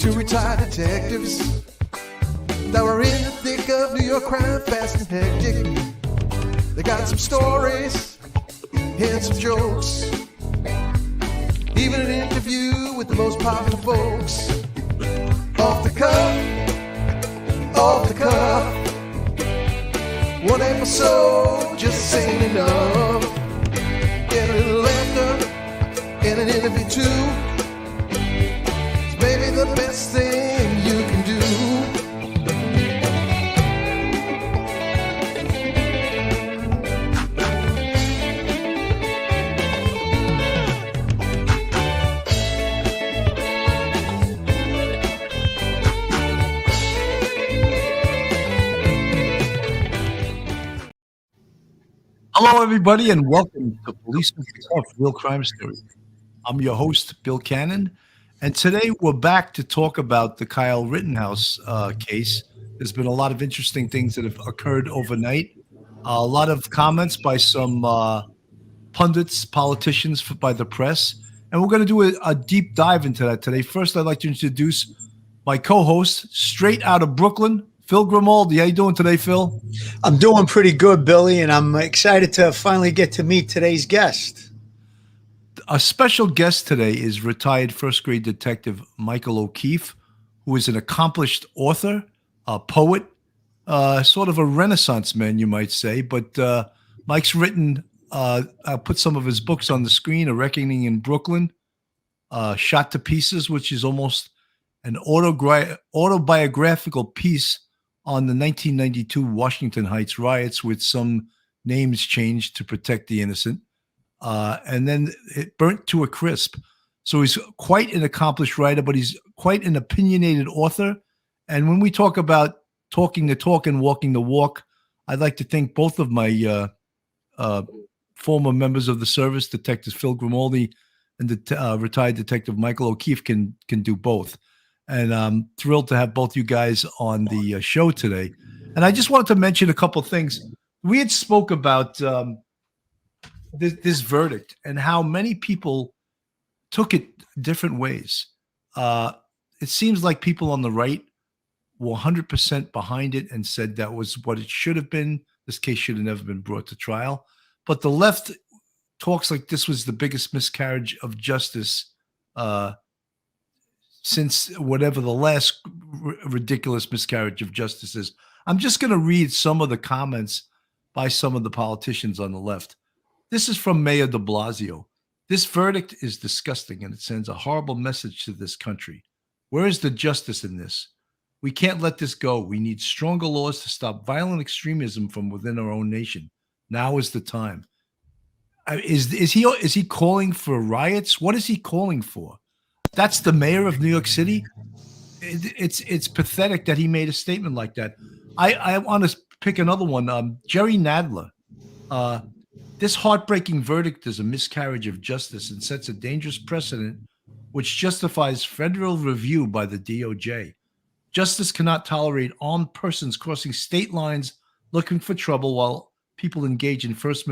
Two retired detectives that were in the thick of New York crime, fast and hectic. They got some stories and some jokes, even an interview with the most popular folks. Off the cuff, one episode just ain't enough. Get a little laughter and an interview too. It's maybe the best thing you can do. Hello, everybody, and welcome to Policeman for Tough, Real Crime Stories. I'm your host, Bill Cannon, and today we're back to talk about the Kyle Rittenhouse case. There's been a lot of interesting things that have occurred overnight. A lot of comments by some pundits, politicians, by the press, and we're going to do a deep dive into that today. First, I'd like to introduce my co-host, straight out of Brooklyn, Phil Grimaldi. How you doing today, Phil? I'm doing pretty good, Billy, and I'm excited to finally get to meet today's guest. A special guest today is retired first-grade detective Michael O'Keefe, who is an accomplished author, a poet, sort of a Renaissance man, you might say. But Mike's written, I'll put some of his books on the screen, A Reckoning in Brooklyn, Shot to Pieces, which is almost an autobiographical piece on the 1992 Washington Heights riots, with some names changed to protect the innocent, and then it burnt to a crisp. So he's quite an accomplished writer, but he's quite an opinionated author. And when we talk about talking the talk and walking the walk, I'd like to thank both of my former members of the service, Detectives Phil Grimaldi and the retired Detective Michael O'Keefe can do both. And I'm thrilled to have both you guys on the show today. And I just wanted to mention a couple of things. We had spoke about this verdict and how many people took it different ways. It seems like people on the right were 100% behind it and said that was what it should have been. This case should have never been brought to trial. But the left talks like this was the biggest miscarriage of justice since whatever the last ridiculous miscarriage of justice is. I'm just going to read some of the comments by some of the politicians on the left. This is from Mayor de Blasio. This verdict is disgusting, and it sends a horrible message to this country. Where is the justice in this? We can't let this go. We need stronger laws to stop violent extremism from within our own nation. Now is the time. Is he calling for riots? What is he calling for? That's the mayor of New York City. It's pathetic that he made a statement like that. I want to pick another one. Jerry Nadler. This heartbreaking verdict is a miscarriage of justice and sets a dangerous precedent which justifies federal review by the DOJ. Justice cannot tolerate armed persons crossing state lines looking for trouble while people engage in First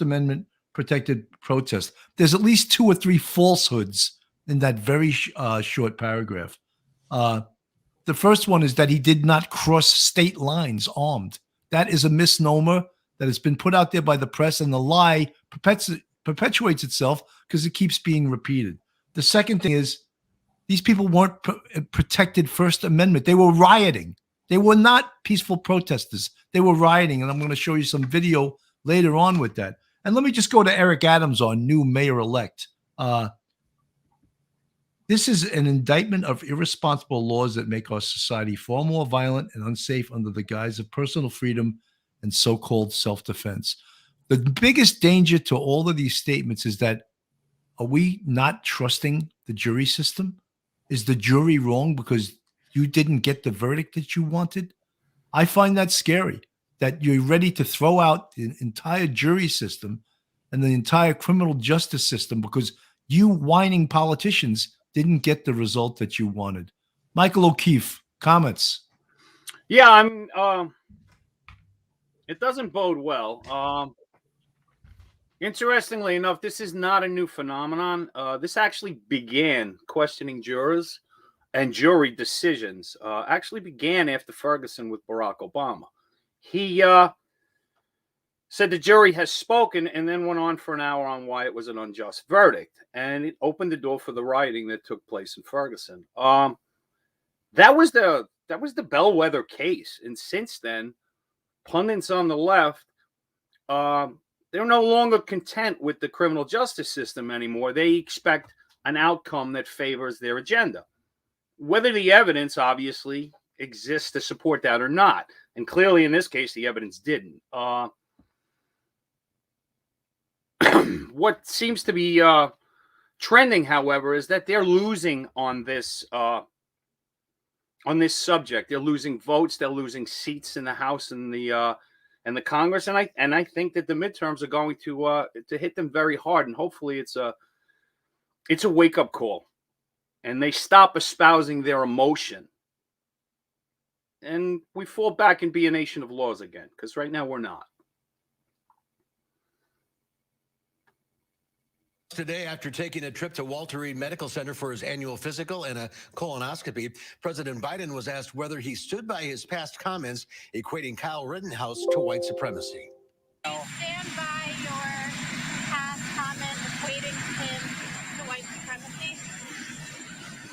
Amendment protected protest. There's at least 2 or 3 falsehoods in that very short paragraph. The first one is that he did not cross state lines armed. That is a misnomer that has been put out there by the press, and the lie perpetuates itself because it keeps being repeated. The second thing is these people weren't protected First Amendment. They were rioting. They were not peaceful protesters. They were rioting, and I'm going to show you some video later on with that. And let me just go to Eric Adams, our new mayor-elect. This is an indictment of irresponsible laws that make our society far more violent and unsafe under the guise of personal freedom and so-called self-defense. The biggest danger to all of these statements is that, are we not trusting the jury system? Is the jury wrong because you didn't get the verdict that you wanted? I find that scary, that you're ready to throw out the entire jury system and the entire criminal justice system because you whining politicians didn't get the result that you wanted. Michael O'Keefe, comments? Yeah, it doesn't bode well. Interestingly enough, this is not a new phenomenon. This actually began questioning jurors and jury decisions actually began after Ferguson with Barack Obama. He said the jury has spoken, and then went on for an hour on why it was an unjust verdict, and it opened the door for the rioting that took place in Ferguson. That was the bellwether case, and since then, pundits on the left, they're no longer content with the criminal justice system anymore. They expect an outcome that favors their agenda, whether the evidence obviously exists to support that or not. And clearly, in this case, the evidence didn't. What seems to be trending, however, is that they're losing on this subject. They're losing votes. They're losing seats in the House and the Congress. And I think that the midterms are going to hit them very hard. And hopefully, it's a wake up call, and they stop espousing their emotion, and we fall back and be a nation of laws again. Because right now we're not. Today, after taking a trip to Walter Reed Medical Center for his annual physical and a colonoscopy, President Biden was asked whether he stood by his past comments equating Kyle Rittenhouse to white supremacy. Do you stand by your past comment equating him to white supremacy?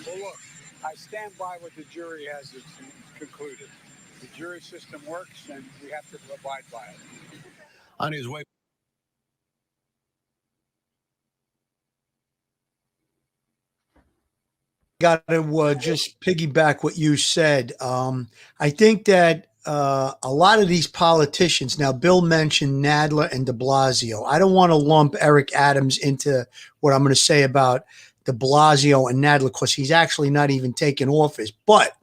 Well, look, I stand by what the jury has concluded. The jury system works, and we have to abide by it. On his way. Got to just piggyback what you said. I think that a lot of these politicians, now Bill mentioned Nadler and de Blasio. I don't want to lump Eric Adams into what I'm going to say about de Blasio and Nadler because he's actually not even taken office. But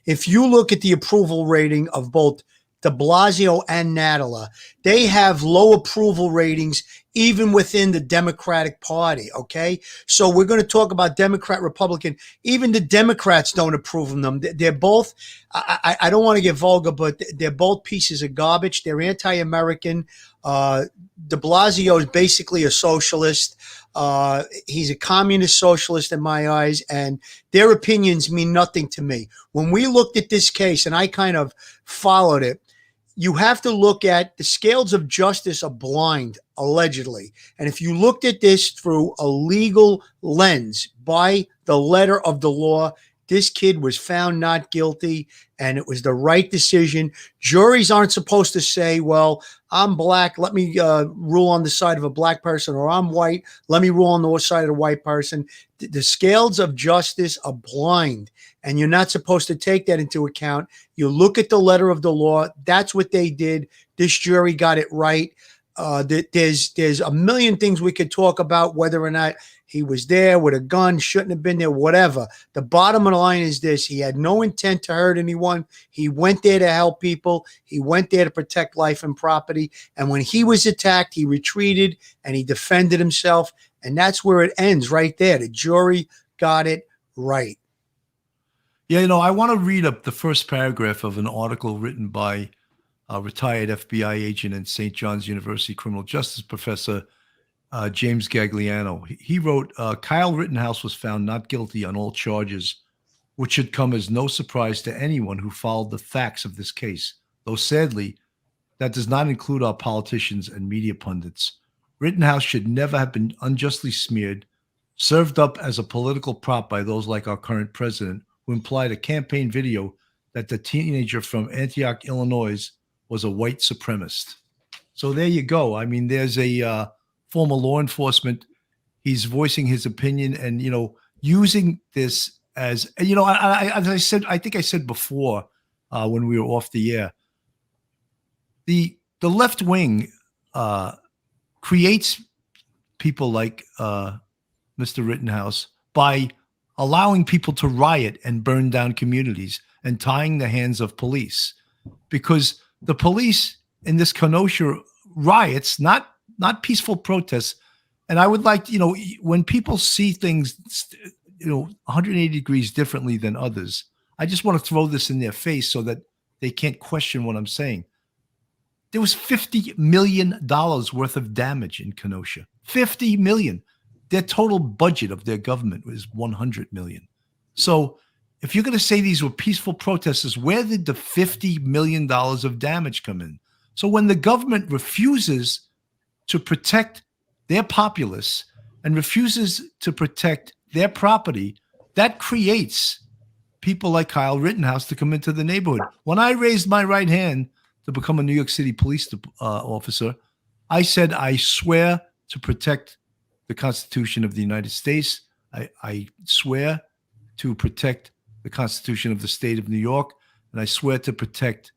if you look at the approval rating of both de Blasio and Nadler, they have low approval ratings even within the Democratic Party, okay? So we're going to talk about Democrat, Republican. Even the Democrats don't approve of them. They're both, I don't want to get vulgar, but they're both pieces of garbage. They're anti-American. De Blasio is basically a socialist. He's a communist socialist in my eyes, and their opinions mean nothing to me. When we looked at this case, and I kind of followed it, you have to look at the scales of justice are blind, allegedly. And if you looked at this through a legal lens by the letter of the law, this kid was found not guilty, and it was the right decision. Juries aren't supposed to say, well, I'm black, let me rule on the side of a black person, or I'm white, let me rule on the side of a white person. The scales of justice are blind, and you're not supposed to take that into account. You look at the letter of the law. That's what they did. This jury got it right. There's a million things we could talk about, whether or not he was there with a gun, shouldn't have been there, whatever. The bottom of the line is this: he had no intent to hurt anyone. He went there to help people. He went there to protect life and property. And when he was attacked, he retreated and he defended himself. And that's where it ends, right there. The jury got it right. Yeah, I want to read up the first paragraph of an article written by a retired FBI agent and St. John's University criminal justice professor, James Gagliano. He wrote, Kyle Rittenhouse was found not guilty on all charges, which should come as no surprise to anyone who followed the facts of this case, though sadly, that does not include our politicians and media pundits. Rittenhouse should never have been unjustly smeared, served up as a political prop by those like our current president, who implied a campaign video that the teenager from Antioch, Illinois, was a white supremacist. So there you go. I mean, there's a former law enforcement. He's voicing his opinion and, using this as, as I said, I think I said before when we were off the air, the left wing creates people like Mr. Rittenhouse by allowing people to riot and burn down communities and tying the hands of police, because the police in this Kenosha riots, not peaceful protests. And I would like, when people see things, 180 degrees differently than others, I just want to throw this in their face so that they can't question what I'm saying. There was $50 million worth of damage in Kenosha. $50 million. Their total budget of their government was $100 million. So if you're going to say these were peaceful protesters, where did the $50 million of damage come in? So when the government refuses to protect their populace and refuses to protect their property, that creates people like Kyle Rittenhouse to come into the neighborhood. When I raised my right hand to become a New York City police officer, I said, I swear to protect the Constitution of the United States. I swear to protect the Constitution of the state of New York, and I swear to protect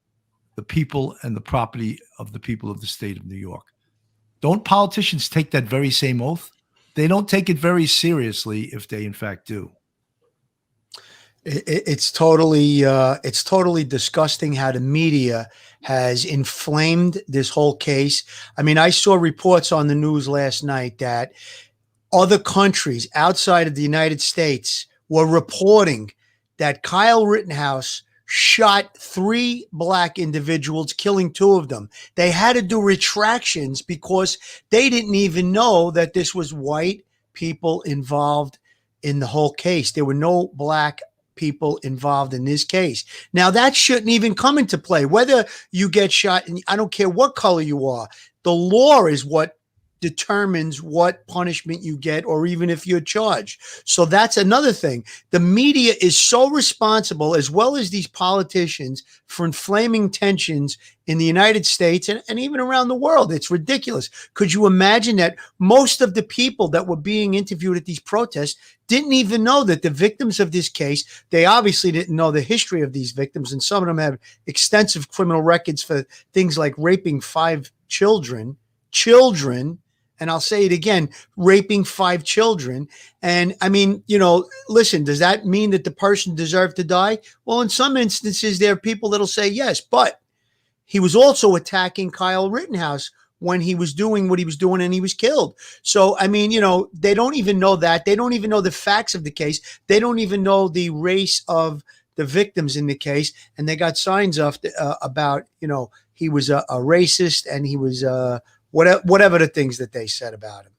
the people and the property of the people of the state of New York. Don't politicians take that very same oath? They don't take it very seriously if they in fact do. It's totally disgusting how the media has inflamed this whole case. I mean, I saw reports on the news last night that other countries outside of the United States were reporting that Kyle Rittenhouse shot 3 black individuals, killing 2 of them. They had to do retractions because they didn't even know that this was white people involved in the whole case. There were no black people involved in this case. Now, that shouldn't even come into play. Whether you get shot, and I don't care what color you are, the law is what determines what punishment you get, or even if you're charged. So that's another thing. The media is so responsible, as well as these politicians, for inflaming tensions in the United States and even around the world. It's ridiculous. Could you imagine that most of the people that were being interviewed at these protests didn't even know that the victims of this case, they obviously didn't know the history of these victims, and some of them have extensive criminal records for things like raping 5 children, and I'll say it again, raping 5 children. And I mean, listen, does that mean that the person deserved to die? Well, in some instances, there are people that'll say yes, but he was also attacking Kyle Rittenhouse when he was doing what he was doing, and he was killed. So, I mean, they don't even know that. They don't even know the facts of the case. They don't even know the race of the victims in the case. And they got signs up about, he was a racist, and he was whatever the things that they said about him.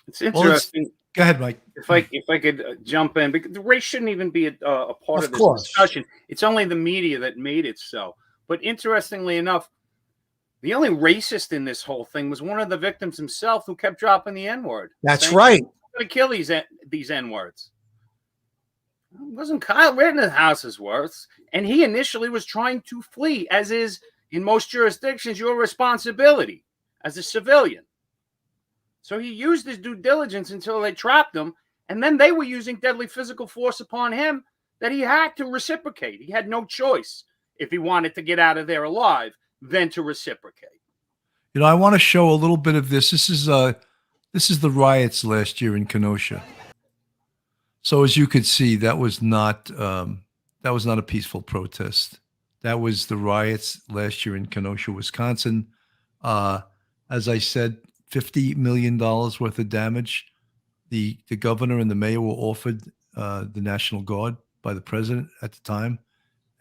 It's interesting. Go ahead, Mike. If I could jump in, because the race shouldn't even be a part of this discussion. It's only the media that made it so. But interestingly enough, the only racist in this whole thing was one of the victims himself, who kept dropping the N-word. That's right. I'm going to kill these N-words. It wasn't Kyle Rittenhouse's words, and he initially was trying to flee, as is in most jurisdictions your responsibility as a civilian. So he used his due diligence until they trapped him, and then they were using deadly physical force upon him that he had to reciprocate. He had no choice, if he wanted to get out of there alive, than to reciprocate. I want to show a little bit of this. This is the riots last year in Kenosha. So as you could see, that was not a peaceful protest. That was the riots last year in Kenosha, Wisconsin. As I said, $50 million worth of damage. The governor and the mayor were offered the National Guard by the president at the time,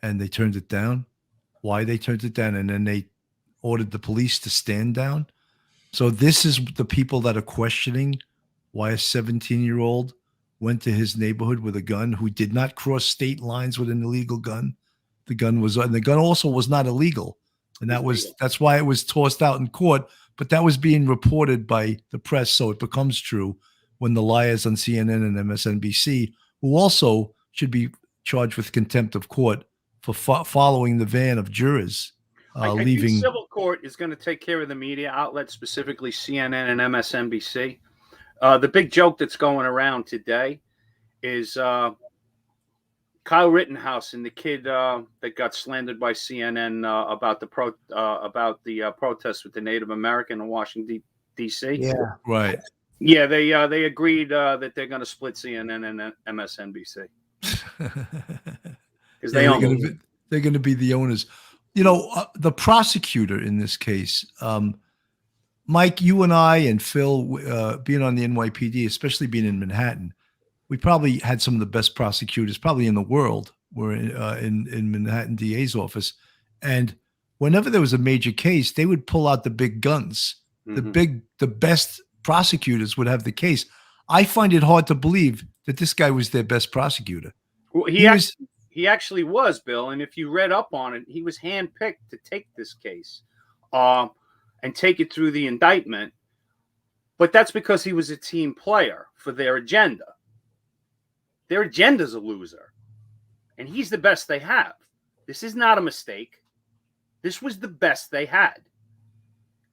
and they turned it down. Why they turned it down? And then they ordered the police to stand down. So this is the people that are questioning why a 17-year-old went to his neighborhood with a gun, who did not cross state lines with an illegal gun. The gun also was not illegal. And that's why it was tossed out in court. But that was being reported by the press, so it becomes true when the liars on CNN and MSNBC, who also should be charged with contempt of court for following the van of jurors leaving. I think civil court is going to take care of the media outlets, specifically CNN and MSNBC. The big joke that's going around today is Kyle Rittenhouse and the kid that got slandered by CNN about the protest with the Native American in Washington D.C. Yeah, right. Yeah, they agreed that they're going to split CNN and MSNBC because they're going to be the owners. The prosecutor in this case, Mike, you and I and Phil, being on the NYPD, especially being in Manhattan, we probably had some of the best prosecutors probably in the world. Were in Manhattan DA's office, and whenever there was a major case, they would pull out the big guns. Mm-hmm. The best prosecutors would have the case. I find it hard to believe that this guy was their best prosecutor. Well, he actually was, Bill. And if you read up on it, he was handpicked to take this case and take it through the indictment. But that's because he was a team player for their agenda. Their agenda's a loser. And he's the best they have. This is not a mistake. This was the best they had.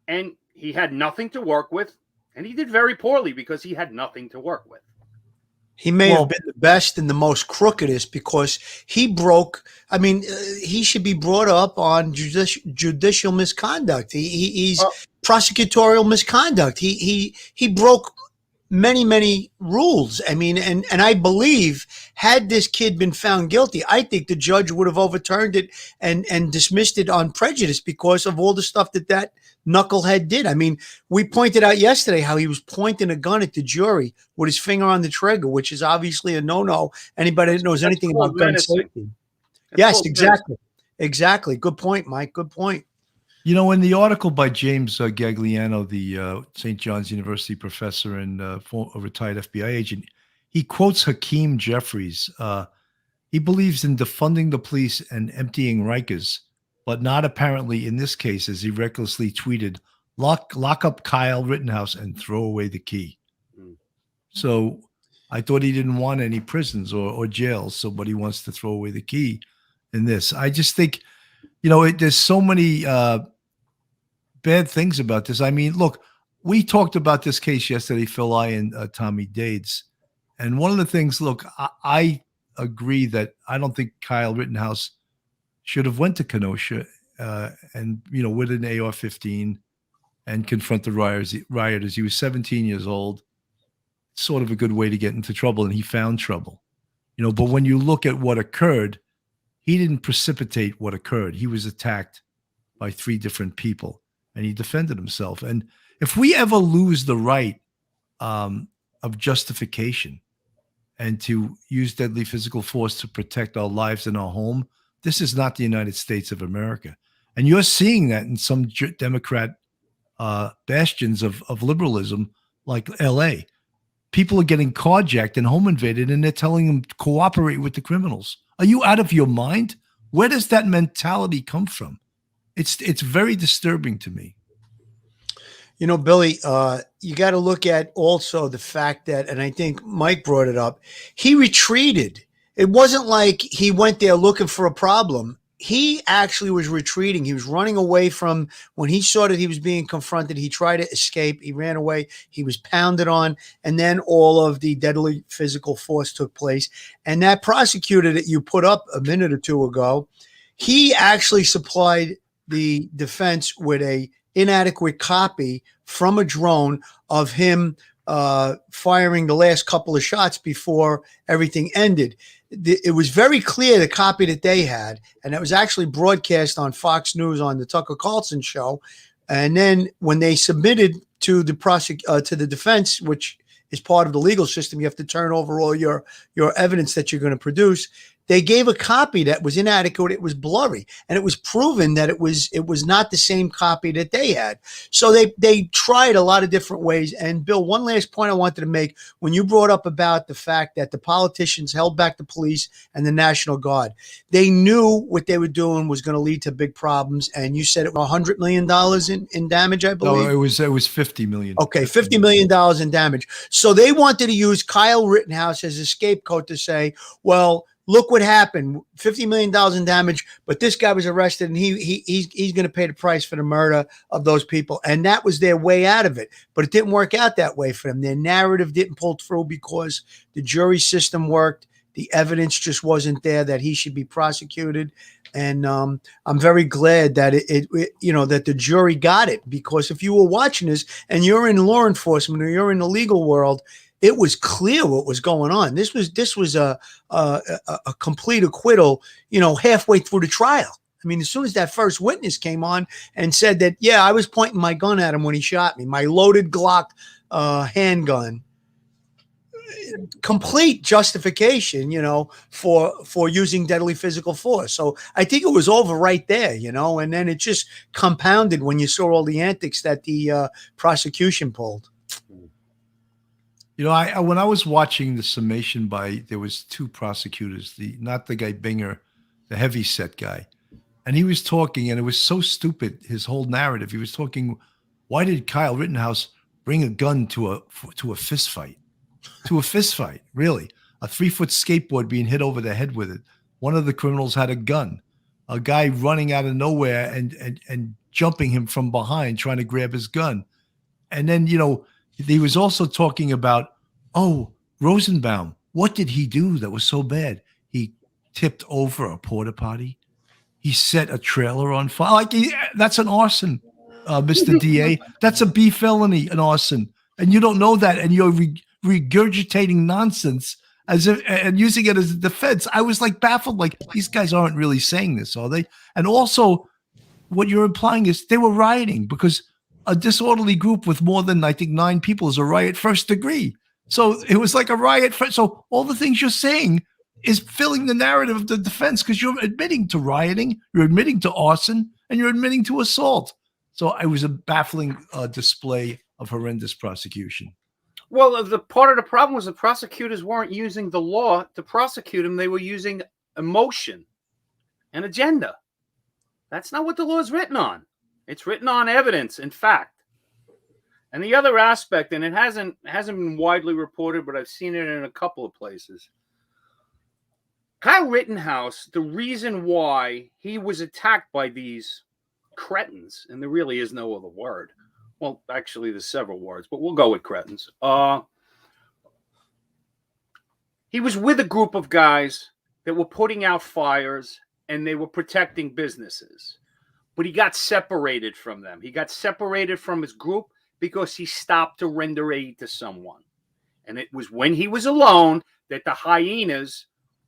And he had nothing to work with. And he did very poorly because he had nothing to work with. He may have been the best and the most crookedest because he broke. I mean, he should be brought up on judicial misconduct. He's prosecutorial misconduct. He broke many rules. I mean, and I believe had this kid been found guilty, I think the judge would have overturned it and dismissed it on prejudice because of all the stuff that knucklehead did. I mean, we pointed out yesterday how he was pointing a gun at the jury with his finger on the trigger, which is obviously a no-no. Anybody that knows anything about gun safety. Yes, exactly. Exactly. Good point, Mike. Good point. You know, in the article by James Gagliano, the St. John's University professor and a retired FBI agent, he quotes Hakeem Jeffries. He believes in defunding the police and emptying Rikers, but not apparently in this case, as he recklessly tweeted, lock up Kyle Rittenhouse and throw away the key. So I thought he didn't want any prisons or jails, but he wants to throw away the key in this. I just think, you know, there's so many bad things about this. I mean, look, we talked about this case yesterday, Phil, I and Tommy Dades. And one of the things, look, I agree that I don't think Kyle Rittenhouse should have went to Kenosha and, you know, with an AR-15 and confront the rioters. He was 17 years old, sort of a good way to get into trouble, and he found trouble. You know, but when you look at what occurred, he didn't precipitate what occurred. He was attacked by 3 different people, and he defended himself. And if we ever lose the right of justification and to use deadly physical force to protect our lives and our home, this is not the United States of America. And you're seeing that in some Democrat bastions of liberalism like L.A. People are getting carjacked and home invaded, and they're telling them to cooperate with the criminals. Are you out of your mind? Where does that mentality come from? It's very disturbing to me. You know, Billy, you got to look at also the fact that, and I think Mike brought it up, he retreated. It wasn't like he went there looking for a problem. He actually was retreating. He was running away from when he saw that he was being confronted. He tried to escape. He ran away. He was pounded on. And then all of the deadly physical force took place. And that prosecutor that you put up a minute or two ago, he actually supplied the defense with a inadequate copy from a drone of him firing the last couple of shots before everything ended. It was very clear the copy that they had, and it was actually broadcast on Fox News on the Tucker Carlson show. And then when they submitted to the defense, which is part of the legal system, you have to turn over all your evidence that you're going to produce. They gave a copy that was inadequate. It was blurry, and it was proven that it was not the same copy that they had. So they tried a lot of different ways. And Bill, one last point I wanted to make, when you brought up about the fact that the politicians held back the police and the National Guard, they knew what they were doing was going to lead to big problems. And you said it was $100 million in damage, I believe. No, it was $50 million. Okay, $50 million in damage. So they wanted to use Kyle Rittenhouse as a scapegoat to say, well, look what happened, $50 million in damage, but this guy was arrested and he's going to pay the price for the murder of those people. And that was their way out of it. But it didn't work out that way for them. Their narrative didn't pull through because the jury system worked. The evidence just wasn't there that he should be prosecuted. And I'm very glad that that the jury got it, because if you were watching this and you're in law enforcement or you're in the legal world, it was clear what was going on. This was a complete acquittal, halfway through the trial. I mean, as soon as that first witness came on and said that, yeah, I was pointing my gun at him when he shot me, my loaded Glock handgun, complete justification, for using deadly physical force. So I think it was over right there, and then it just compounded when you saw all the antics that the prosecution pulled. You know, I when I was watching the summation there was two prosecutors, not the guy Binger, the heavy set guy, and he was talking, and it was so stupid. His whole narrative. He was talking, why did Kyle Rittenhouse bring a gun to a fist fight? To a fist fight, really? A 3-foot skateboard being hit over the head with it. One of the criminals had a gun. A guy running out of nowhere and jumping him from behind, trying to grab his gun. And then, he was also talking about, oh, Rosenbaum, what did he do that was so bad? He tipped over a porta potty. He set a trailer on fire. That's an arson, Mr. DA. That's a B felony, an arson. And you don't know that. And you're regurgitating nonsense as if and using it as a defense. I was like baffled. Like, these guys aren't really saying this, are they? And also, what you're implying is they were rioting because a disorderly group with more than, I think, 9 people is a riot first degree. So it was like a riot. So all the things you're saying is filling the narrative of the defense because you're admitting to rioting, you're admitting to arson, and you're admitting to assault. So it was a baffling display of horrendous prosecution. Well, the part of the problem was the prosecutors weren't using the law to prosecute him. They were using emotion and agenda. That's not what the law is written on. It's written on evidence and fact. And the other aspect, and it hasn't been widely reported, but I've seen it in a couple of places. Kyle Rittenhouse, the reason why he was attacked by these cretins, and there really is no other word. Well, actually, there's several words, but we'll go with cretins. He was with a group of guys that were putting out fires and they were protecting businesses. But he got separated from them. He got separated from his group because he stopped to render aid to someone. And it was when he was alone that the hyenas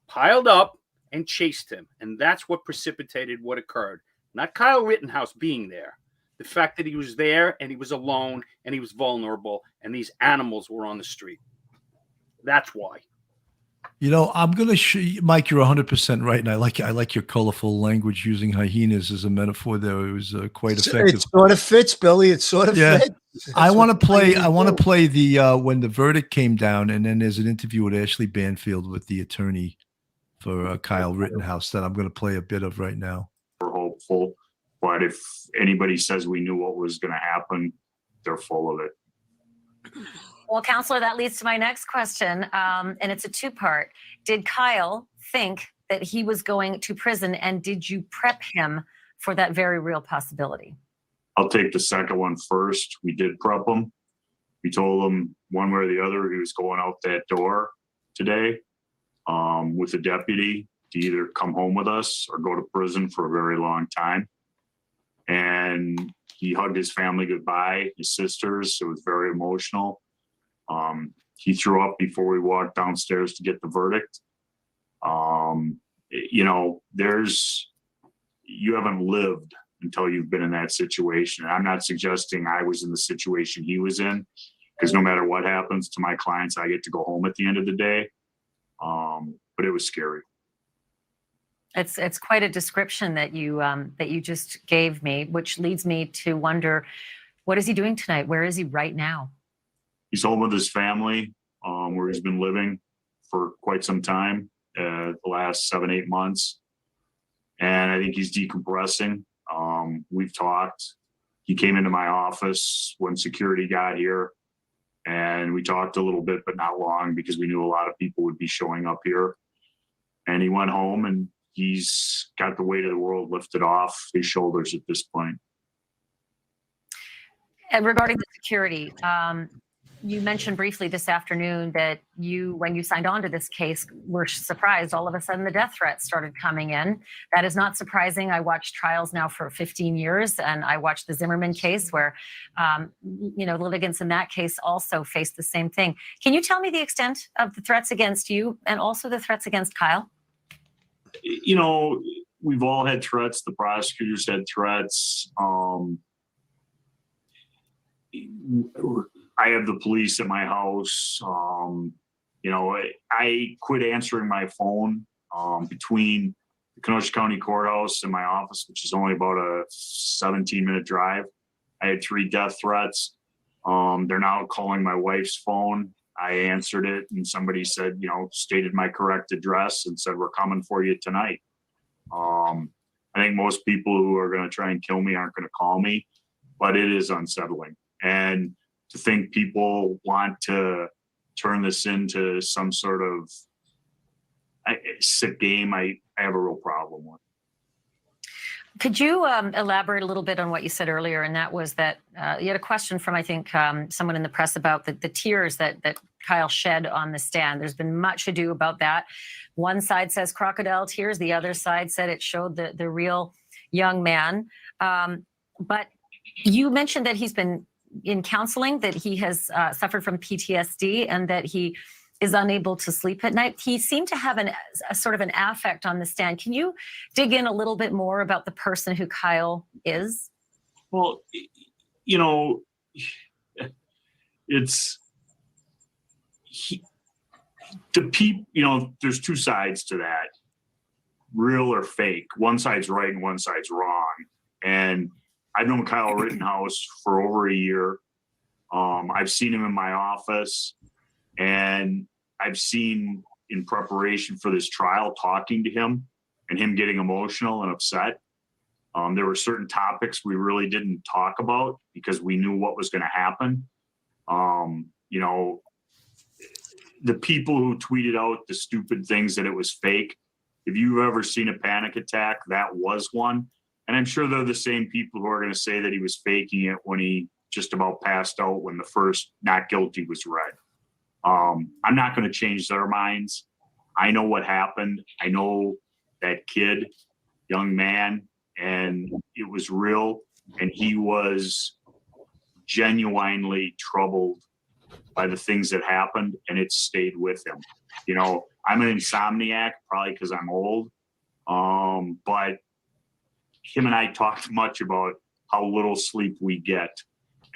piled up and chased him. And that's what precipitated what occurred. Not Kyle Rittenhouse being there. The fact that he was there and he was alone and he was vulnerable and these animals were on the street. That's why. I'm going to Mike, you're 100% right. And I like your colorful language using hyenas as a metaphor there. It was quite effective. It sort of fits, Billy. It sort of fits. I want to play the when the verdict came down, and then there's an interview with Ashley Banfield with the attorney for Kyle Rittenhouse that I'm going to play a bit of right now. We're hopeful, but if anybody says we knew what was going to happen, they're full of it. Well, Counselor, that leads to my next question, and it's a two-part. Did Kyle think that he was going to prison, and did you prep him for that very real possibility? I'll take the second one first. We did prep him. We told him one way or the other he was going out that door today with a deputy to either come home with us or go to prison for a very long time. And he hugged his family goodbye, his sisters. It was very emotional. He threw up before we walked downstairs to get the verdict. You haven't lived until you've been in that situation. I'm not suggesting I was in the situation he was in, because no matter what happens to my clients, I get to go home at the end of the day. But it was scary. It's quite a description that you just gave me, which leads me to wonder, what is he doing tonight? Where is he right now? He's home with his family, where he's been living for quite some time, the last 7-8 months. And I think he's decompressing. We've talked. He came into my office when security got here, and we talked a little bit, but not long, because we knew a lot of people would be showing up here. And he went home, and he's got the weight of the world lifted off his shoulders at this point. And regarding the security, you mentioned briefly this afternoon that when you signed on to this case, were surprised all of a sudden the death threats started coming in. That is not surprising. I watched trials now for 15 years, and I watched the Zimmerman case where, litigants in that case also faced the same thing. Can you tell me the extent of the threats against you and also the threats against Kyle? We've all had threats. The prosecutors had threats. I have the police at my house. I quit answering my phone between the Kenosha County Courthouse and my office, which is only about a 17-minute drive. I had 3 death threats. They're now calling my wife's phone. I answered it, and somebody said, stated my correct address and said, we're coming for you tonight. I think most people who are going to try and kill me aren't going to call me, but it is unsettling. And to think people want to turn this into some sort of sick game, I have a real problem with. Could you elaborate a little bit on what you said earlier? And that was that you had a question from, I think, someone in the press about the tears that Kyle shed on the stand. There's been much ado about that. One side says crocodile tears. The other side said it showed the real young man. But you mentioned that he's been in counseling, that he has suffered from PTSD, and that he is unable to sleep at night. He seemed to have a sort of an affect on the stand. Can you dig in a little bit more about the person who Kyle is? Well, it's the people, there's two sides to that, real or fake. One side's right and one side's wrong. And I've known Kyle Rittenhouse for over a year. I've seen him in my office, and I've seen, in preparation for this trial, talking to him and him getting emotional and upset. There were certain topics we really didn't talk about because we knew what was going to happen. The people who tweeted out the stupid things that it was fake, if you've ever seen a panic attack, that was one. And I'm sure they're the same people who are going to say that he was faking it when he just about passed out when the first not guilty was read. I'm not going to change their minds. I know what happened. I know that kid, young man, and it was real. And he was genuinely troubled by the things that happened, and it stayed with him. I'm an insomniac, probably because I'm old. But him and I talked much about how little sleep we get.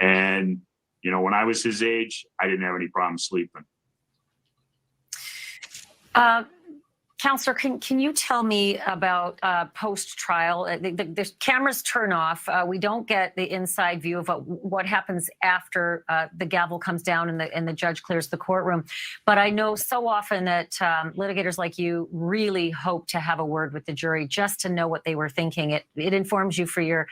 And, when I was his age, I didn't have any problem sleeping. Counselor, can you tell me about post-trial? The cameras turn off. We don't get the inside view of what happens after the gavel comes down and the judge clears the courtroom. But I know so often that litigators like you really hope to have a word with the jury just to know what they were thinking. It informs you for your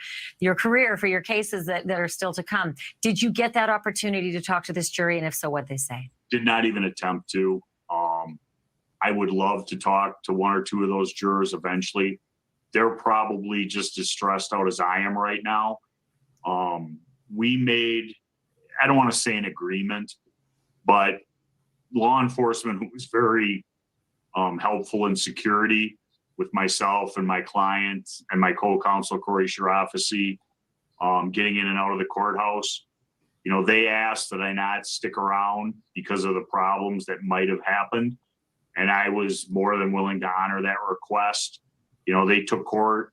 career, for your cases that are still to come. Did you get that opportunity to talk to this jury? And if so, what'd they say? Did not even attempt to. I would love to talk to one or two of those jurors eventually. They're probably just as stressed out as I am right now. We made, I don't want to say an agreement, but law enforcement was very helpful in security with myself and my client and my co-counsel, Corey Shirafisi, getting in and out of the courthouse. They asked that I not stick around because of the problems that might have happened. And I was more than willing to honor that request. They took Kyle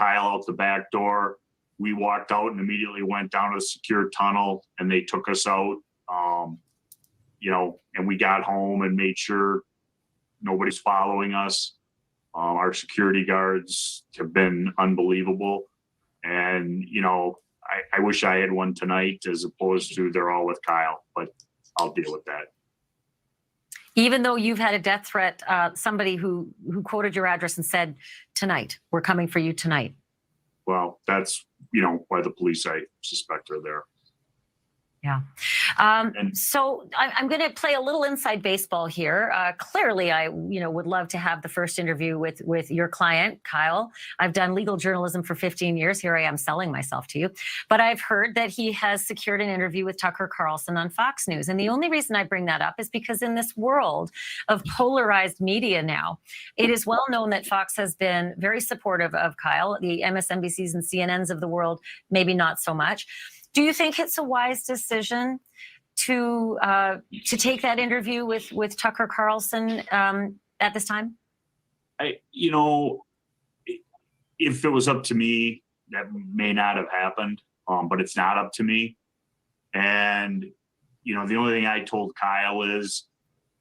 out the back door. We walked out and immediately went down to the secure tunnel, and they took us out. And we got home and made sure nobody's following us. Our security guards have been unbelievable. And, I wish I had one tonight as opposed to they're all with Kyle, but I'll deal with that. Even though you've had a death threat, somebody who quoted your address and said, tonight, we're coming for you tonight. Well, that's, why the police, I suspect, are there. Yeah. So I'm going to play a little inside baseball here. Clearly, I would love to have the first interview with your client, Kyle. I've done legal journalism for 15 years. Here I am selling myself to you. But I've heard that he has secured an interview with Tucker Carlson on Fox News. And the only reason I bring that up is because in this world of polarized media now, it is well known that Fox has been very supportive of Kyle. The MSNBCs and CNNs of the world, maybe not so much. Do you think it's a wise decision to take that interview with Tucker Carlson at this time? If it was up to me, that may not have happened, but it's not up to me. And, the only thing I told Kyle is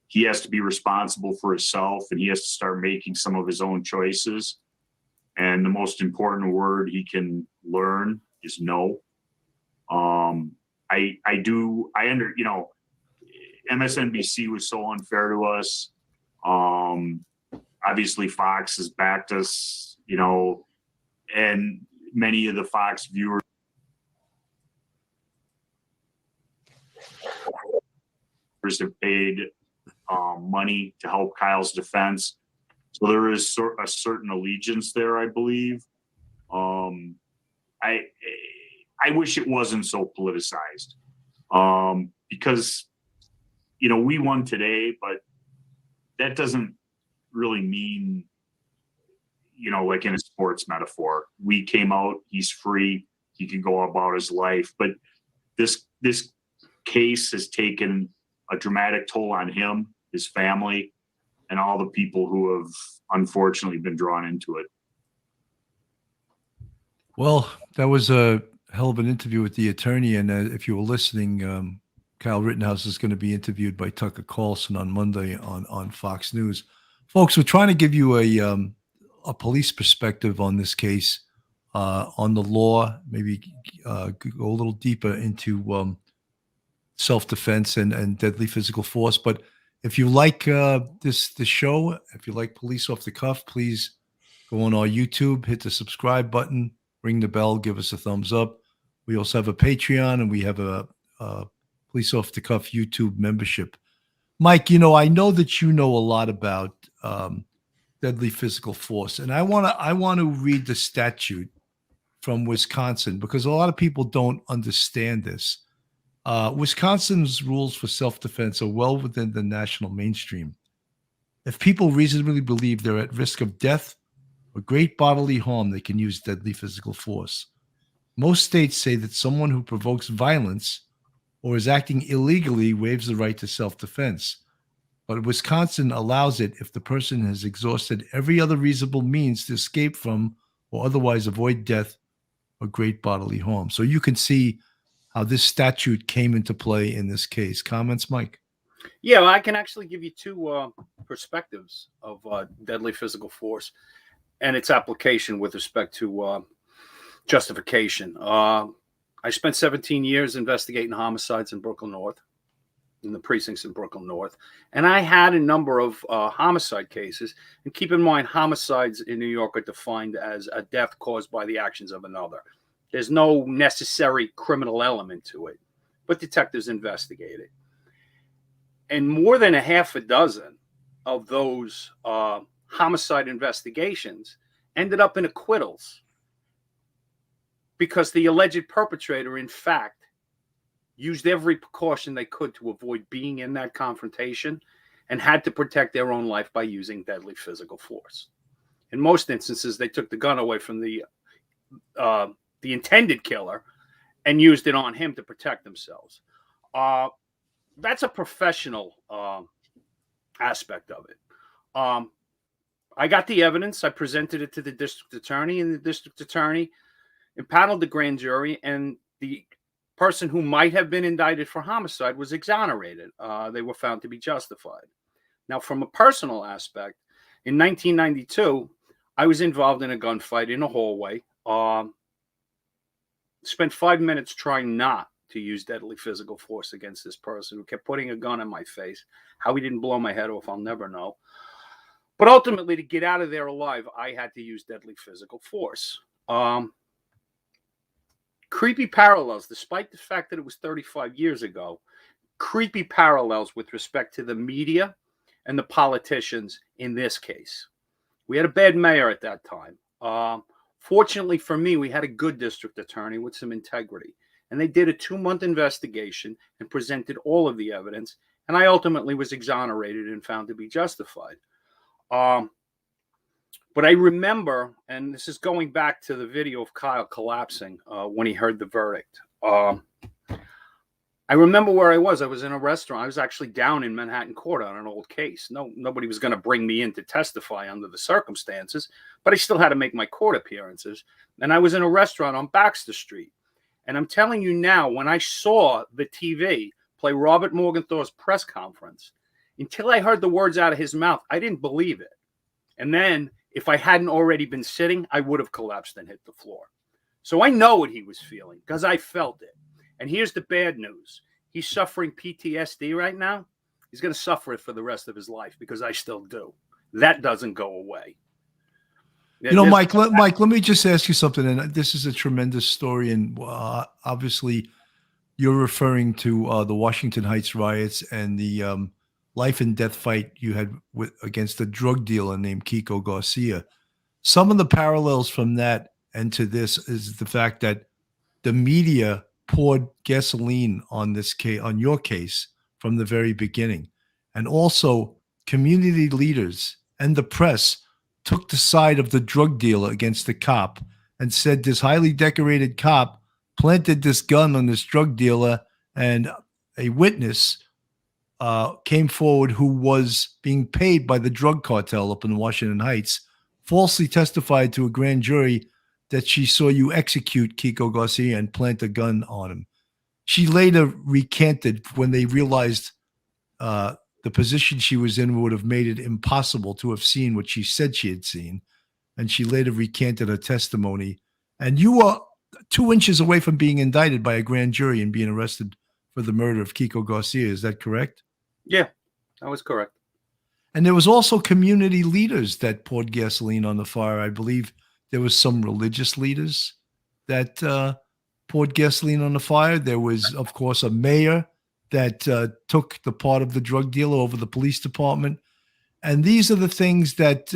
he has to be responsible for himself, and he has to start making some of his own choices. And the most important word he can learn is no. MSNBC was so unfair to us. Obviously Fox has backed us, you know, and many of the Fox viewers have paid money to help Kyle's defense. So there is a certain allegiance there, I believe. I wish it wasn't so politicized, because, you know, we won today, but that doesn't really mean, you know, like in a sports metaphor, we came out, he's free, he can go about his life. But this case has taken a dramatic toll on him, his family, and all the people who have unfortunately been drawn into it. Well, that was a hell of an interview with the attorney. And if you were listening, Kyle Rittenhouse is going to be interviewed by Tucker Carlson on Monday on Fox News. Folks, we're trying to give you a police perspective on this case, on the law, maybe go a little deeper into self-defense and deadly physical force. But if you like this show, if you like Police Off the Cuff, please go on our YouTube, hit the subscribe button, ring the bell, give us a thumbs up. We also have a Patreon, and we have a Police Off the Cuff YouTube membership. Mike, you know, I know that you know a lot about deadly physical force, and I want to read the statute from Wisconsin, because a lot of people don't understand this. Wisconsin's rules for self-defense are well within the national mainstream. If people reasonably believe they're at risk of death or great bodily harm, they can use deadly physical force. Most states say that someone who provokes violence or is acting illegally waives the right to self-defense. But Wisconsin allows it if the person has exhausted every other reasonable means to escape from or otherwise avoid death or great bodily harm. So you can see how this statute came into play in this case. Comments, Mike? Yeah, well, I can actually give you two perspectives of deadly physical force and its application with respect to justification. I spent 17 years investigating homicides in Brooklyn North, in the precincts in Brooklyn North, and I had a number of homicide cases. And keep in mind, homicides in New York are defined as a death caused by the actions of another. There's no necessary criminal element to it, but detectives investigate it. And more than a half a dozen of those homicide investigations ended up in acquittals because the alleged perpetrator, in fact, used every precaution they could to avoid being in that confrontation and had to protect their own life by using deadly physical force. In most instances, they took the gun away from the intended killer and used it on him to protect themselves. That's a professional aspect of it. I got the evidence. I presented it to the district attorney, and the district attorney impaneled the grand jury, and the person who might have been indicted for homicide was exonerated. They were found to be justified. Now, from a personal aspect, in 1992, I was involved in a gunfight in a hallway. Spent 5 minutes trying not to use deadly physical force against this person who kept putting a gun in my face. How he didn't blow my head off, I'll never know. But ultimately, to get out of there alive, I had to use deadly physical force. Creepy parallels, despite the fact that it was 35 years ago, creepy parallels with respect to the media and the politicians in this case. We had a bad mayor at that time. Fortunately for me, we had a good district attorney with some integrity. And they did a 2-month investigation and presented all of the evidence. And I ultimately was exonerated and found to be justified. But I remember, and this is going back to the video of Kyle collapsing when he heard the verdict. I remember where I was. I was in a restaurant. I was actually down in Manhattan Court on an old case. Nobody was going to bring me in to testify under the circumstances, but I still had to make my court appearances. And I was in a restaurant on Baxter Street. And I'm telling you now, when I saw the TV play Robert Morgenthau's press conference, until I heard the words out of his mouth, I didn't believe it. And then, if I hadn't already been sitting, I would have collapsed and hit the floor. So I know what he was feeling because I felt it. And here's the bad news. He's suffering PTSD right now. He's going to suffer it for the rest of his life because I still do. That doesn't go away. You know, Mike, let me just ask you something. And this is a tremendous story. And obviously, you're referring to the Washington Heights riots and the life and death fight you had against a drug dealer named Kiko Garcia. Some of the parallels from that and to this is the fact that the media poured gasoline on this case, on your case, from the very beginning. And also, community leaders and the press took the side of the drug dealer against the cop and said this highly decorated cop planted this gun on this drug dealer, and a witness came forward who was being paid by the drug cartel up in Washington Heights, falsely testified to a grand jury that she saw you execute Kiko Garcia and plant a gun on him. She later recanted when they realized the position she was in would have made it impossible to have seen what she said she had seen. And she later recanted her testimony. And you were 2 inches away from being indicted by a grand jury and being arrested for the murder of Kiko Garcia. Is that correct? Yeah, that was correct. And there was also community leaders that poured gasoline on the fire. I believe there was some religious leaders that poured gasoline on the fire. There was, of course, a mayor that took the part of the drug dealer over the police department. And these are the things that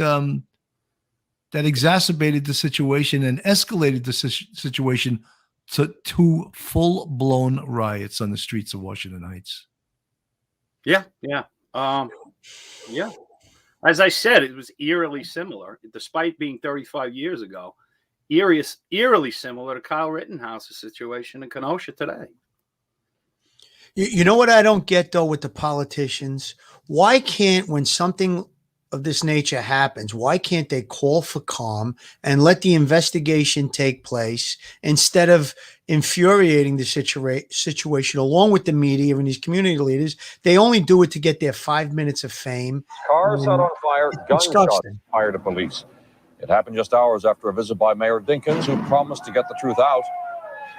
that exacerbated the situation and escalated the situation to full-blown riots on the streets of Washington Heights. Yeah. Yeah. As I said, it was eerily similar, despite being 35 years ago, eerily similar to Kyle Rittenhouse's situation in Kenosha today. You know what I don't get, though, with the politicians? Why can't, when something of this nature happens, why can't they call for calm and let the investigation take place instead of infuriating the situation along with the media and these community leaders? They only do it to get their 5 minutes of fame. Cars set on fire, gunshots fired at police. It happened just hours after a visit by Mayor Dinkins, who promised to get the truth out.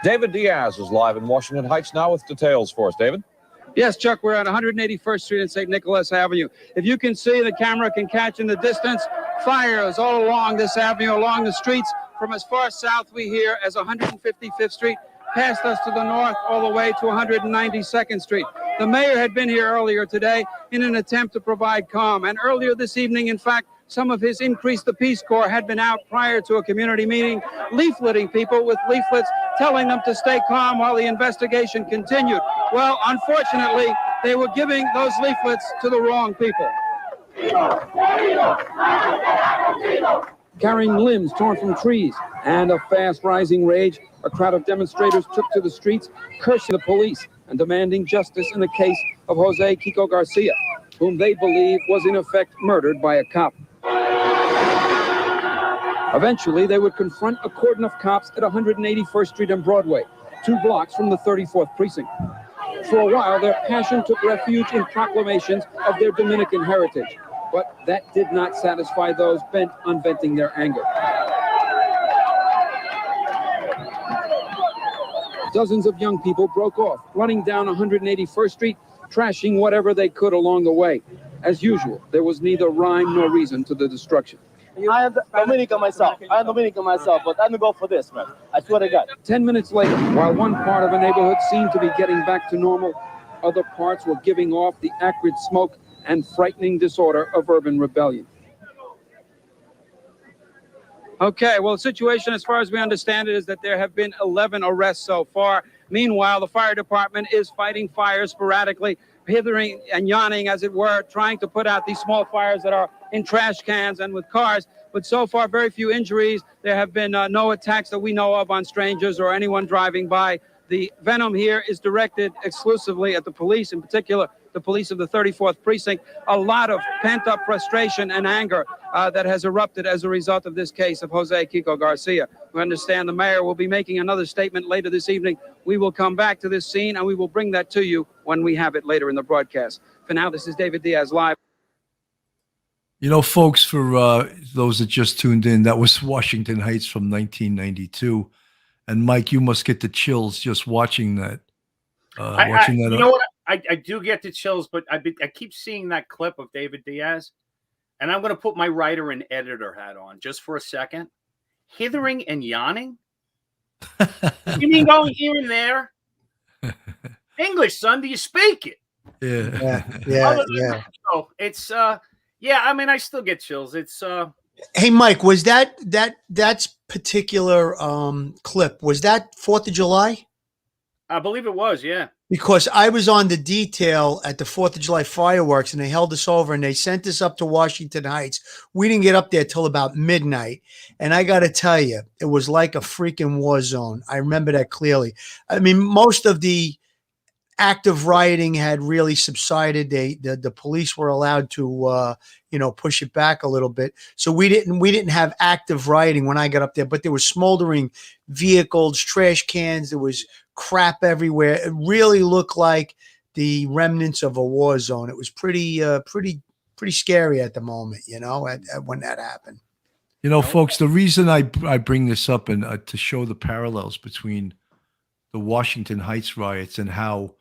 David Diaz is live in Washington Heights now with details for us. David? Yes, Chuck, we're on 181st Street and St. Nicholas Avenue. If you can see, the camera can catch in the distance, fires all along this avenue, along the streets, from as far south we hear as 155th Street, past us to the north, all the way to 192nd Street. The mayor had been here earlier today in an attempt to provide calm. And earlier this evening, in fact, some of his Increase the Peace Corps had been out prior to a community meeting, leafleting people with leaflets, telling them to stay calm while the investigation continued. Well, unfortunately, they were giving those leaflets to the wrong people. Carrying limbs torn from trees and a fast-rising rage, a crowd of demonstrators took to the streets, cursing the police and demanding justice in the case of Jose Kiko Garcia, whom they believe was in effect murdered by a cop. Eventually, they would confront a cordon of cops at 181st Street and Broadway, 2 blocks from the 34th Precinct. For a while, their passion took refuge in proclamations of their Dominican heritage, but that did not satisfy those bent on venting their anger. Dozens of young people broke off, running down 181st Street, trashing whatever they could along the way. As usual, there was neither rhyme nor reason to the destruction. I am Dominican myself, but I'm gonna go for this, man. I swear to God. 10 minutes later, while one part of a neighborhood seemed to be getting back to normal, other parts were giving off the acrid smoke and frightening disorder of urban rebellion. Okay, well, the situation, as far as we understand it, is that there have been 11 arrests so far. Meanwhile, the fire department is fighting fires sporadically, hithering and yawning, as it were, trying to put out these small fires that are in trash cans and with cars. But so far, very few injuries. There have been no attacks that we know of on strangers or anyone driving by. The venom here is directed exclusively at the police, in particular, the police of the 34th Precinct. A lot of pent-up frustration and anger that has erupted as a result of this case of Jose Kiko Garcia. We understand the mayor will be making another statement later this evening. We will come back to this scene, and we will bring that to you when we have it later in the broadcast. For now, this is David Diaz live. You know, folks, for those that just tuned in, that was Washington Heights from 1992. And Mike, you must get the chills just watching that. You know what? I do get the chills, but I keep seeing that clip of David Diaz, and I'm going to put my writer and editor hat on just for a second. Hithering and yawning? You mean going here and there? English, son, do you speak it? Yeah. So it's yeah, I mean, I still get chills. It's Hey, Mike, was that particular clip, was that 4th of July? I believe it was, yeah. Because I was on the detail at the 4th of July fireworks, and they held us over and they sent us up to Washington Heights. We didn't get up there till about midnight. And I got to tell you, it was like a freaking war zone. I remember that clearly. I mean, most of the active rioting had really subsided. The police were allowed to, push it back a little bit. So we didn't have active rioting when I got up there, but there was smoldering vehicles, trash cans. There was crap everywhere. It really looked like the remnants of a war zone. It was pretty scary at the moment, when that happened. Folks, the reason I bring this up and to show the parallels between the Washington Heights riots and how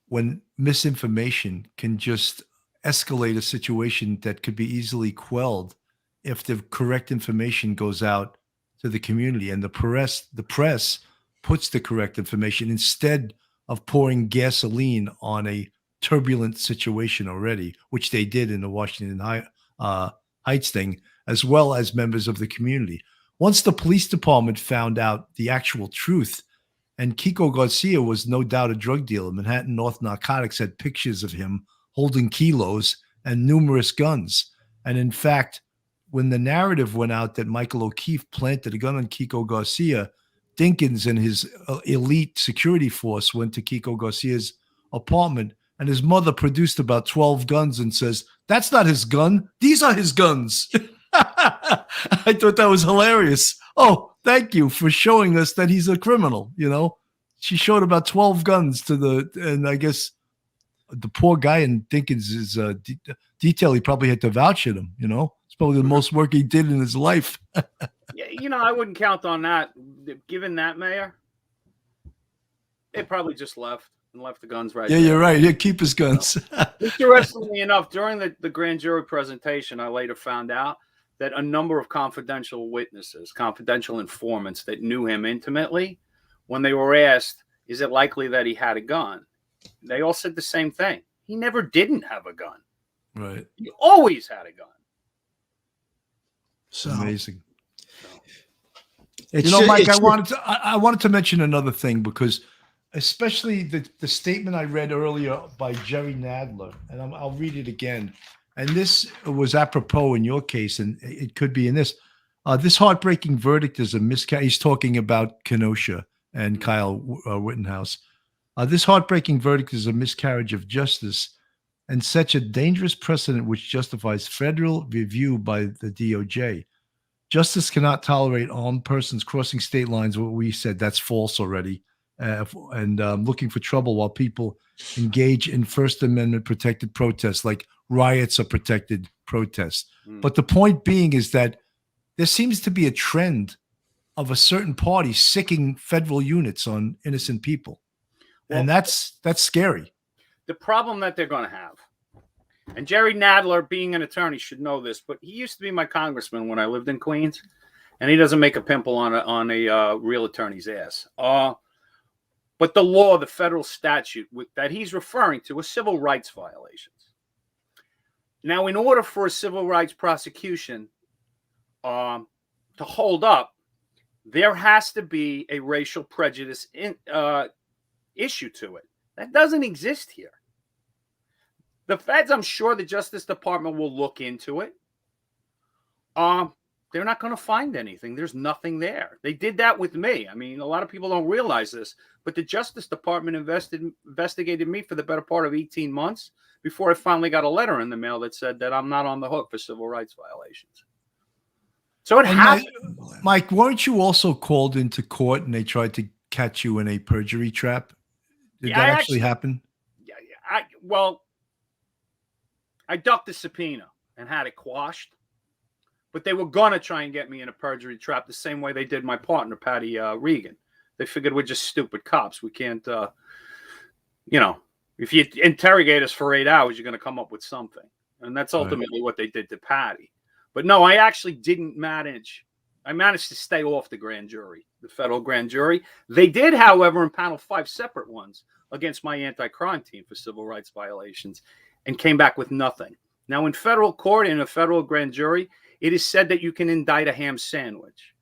when misinformation can just escalate a situation that could be easily quelled if the correct information goes out to the community and the press puts the correct information instead of pouring gasoline on a turbulent situation already, which they did in the Washington Heights thing, as well as members of the community. Once the police department found out the actual truth, and Kiko Garcia was no doubt a drug dealer. Manhattan North Narcotics had pictures of him holding kilos and numerous guns. And in fact, when the narrative went out that Michael O'Keefe planted a gun on Kiko Garcia, Dinkins and his elite security force went to Kiko Garcia's apartment, and his mother produced about 12 guns and says, "That's not his gun. These are his guns." I thought that was hilarious. Oh, thank you for showing us that he's a criminal. She showed about 12 guns and I guess the poor guy in Dinkins' detail, he probably had to vouch at him. It's probably the most work he did in his life. Yeah, I wouldn't count on that. Given that, Mayor, they probably just left the guns right there. You're right. Yeah, keep his guns. Interestingly enough, during the grand jury presentation, I later found out that a number of confidential witnesses, confidential informants that knew him intimately, when they were asked, is it likely that he had a gun? They all said the same thing. He never didn't have a gun. Right. He always had a gun. So amazing. Mike, I wanted to mention another thing, because especially the statement I read earlier by Jerry Nadler, and I'll read it again. And this was apropos in your case, and it could be in this. This heartbreaking verdict is a miscarriage. He's talking about Kenosha and Kyle Rittenhouse. This heartbreaking verdict is a miscarriage of justice and such a dangerous precedent which justifies federal review by the DOJ. Justice cannot tolerate armed persons crossing state lines. What we said, that's false already. And looking for trouble while people engage in First Amendment protected protests, like riots are protected protests. But the point being is that there seems to be a trend of a certain party sicking federal units on innocent people. And that's scary. The problem that they're going to have, and Jerry Nadler, being an attorney, should know this, but he used to be my congressman when I lived in Queens, and he doesn't make a pimple on a real attorney's ass. But the law, the federal statute that he's referring to, is civil rights violations. Now, in order for a civil rights prosecution to hold up, there has to be a racial prejudice issue to it. That doesn't exist here. The feds, I'm sure the Justice Department will look into it. They're not going to find anything. There's nothing there. They did that with me. I mean, a lot of people don't realize this, but the Justice Department investigated me for the better part of 18 months before I finally got a letter in the mail that said that I'm not on the hook for civil rights violations. So it happened. Mike, weren't you also called into court and they tried to catch you in a perjury trap? Did that actually happen? Yeah. I ducked the subpoena and had it quashed. But they were going to try and get me in a perjury trap the same way they did my partner, Patty Regan. They figured we're just stupid cops. We can't, we If you interrogate us for 8 hours, you're going to come up with something. And that's ultimately what they did to Patty. But no, I actually didn't manage. I managed to stay off the grand jury, the federal grand jury. They did, however, impanel 5 separate ones against my anti-crime team for civil rights violations and came back with nothing. Now, in federal court, in a federal grand jury, it is said that you can indict a ham sandwich.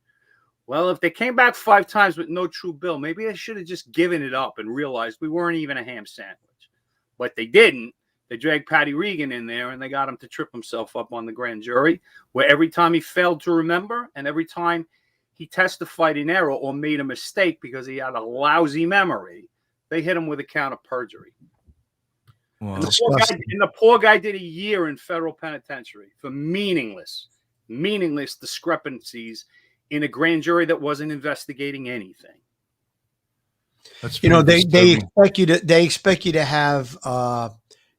Well, if they came back 5 times with no true bill, maybe they should have just given it up and realized we weren't even a ham sandwich. But they didn't. They dragged Patty Regan in there and they got him to trip himself up on the grand jury, where every time he failed to remember and every time he testified in error or made a mistake because he had a lousy memory, they hit him with a count of perjury. Wow. And the poor guy did a year in federal penitentiary for meaningless discrepancies in a grand jury that wasn't investigating anything. That's they expect you to have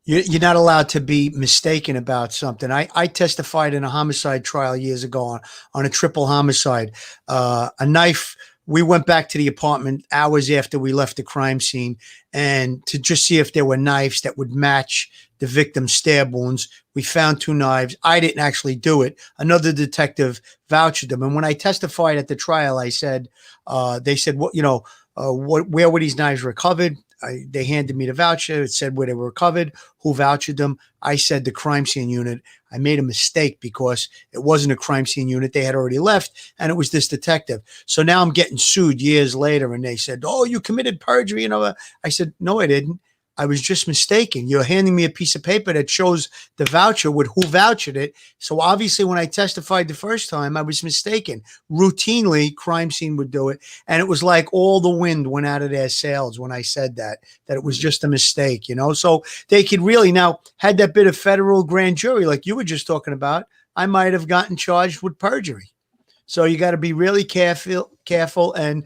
you're not allowed to be mistaken about something. I testified in a homicide trial years ago on a triple homicide. A knife. We went back to the apartment hours after we left the crime scene and to just see if there were knives that would match the victim's stab wounds. We found 2 knives. I didn't actually do it. Another detective vouched them. And when I testified at the trial, I said, they said, where were these knives recovered? They handed me the voucher. It said where they were recovered, who vouched them. I said the crime scene unit. I made a mistake because it wasn't a crime scene unit. They had already left, and it was this detective. So now I'm getting sued years later, and they said, "Oh, you committed perjury." I said, "No, I didn't. I was just mistaken. You're handing me a piece of paper that shows the voucher with who vouched it. So obviously when I testified the first time, I was mistaken. Routinely, crime scene would do it. And it was like all the wind went out of their sails when I said that it was just a mistake, So they could really now, had that bit of federal grand jury like you were just talking about, I might have gotten charged with perjury. So you got to be really careful. And,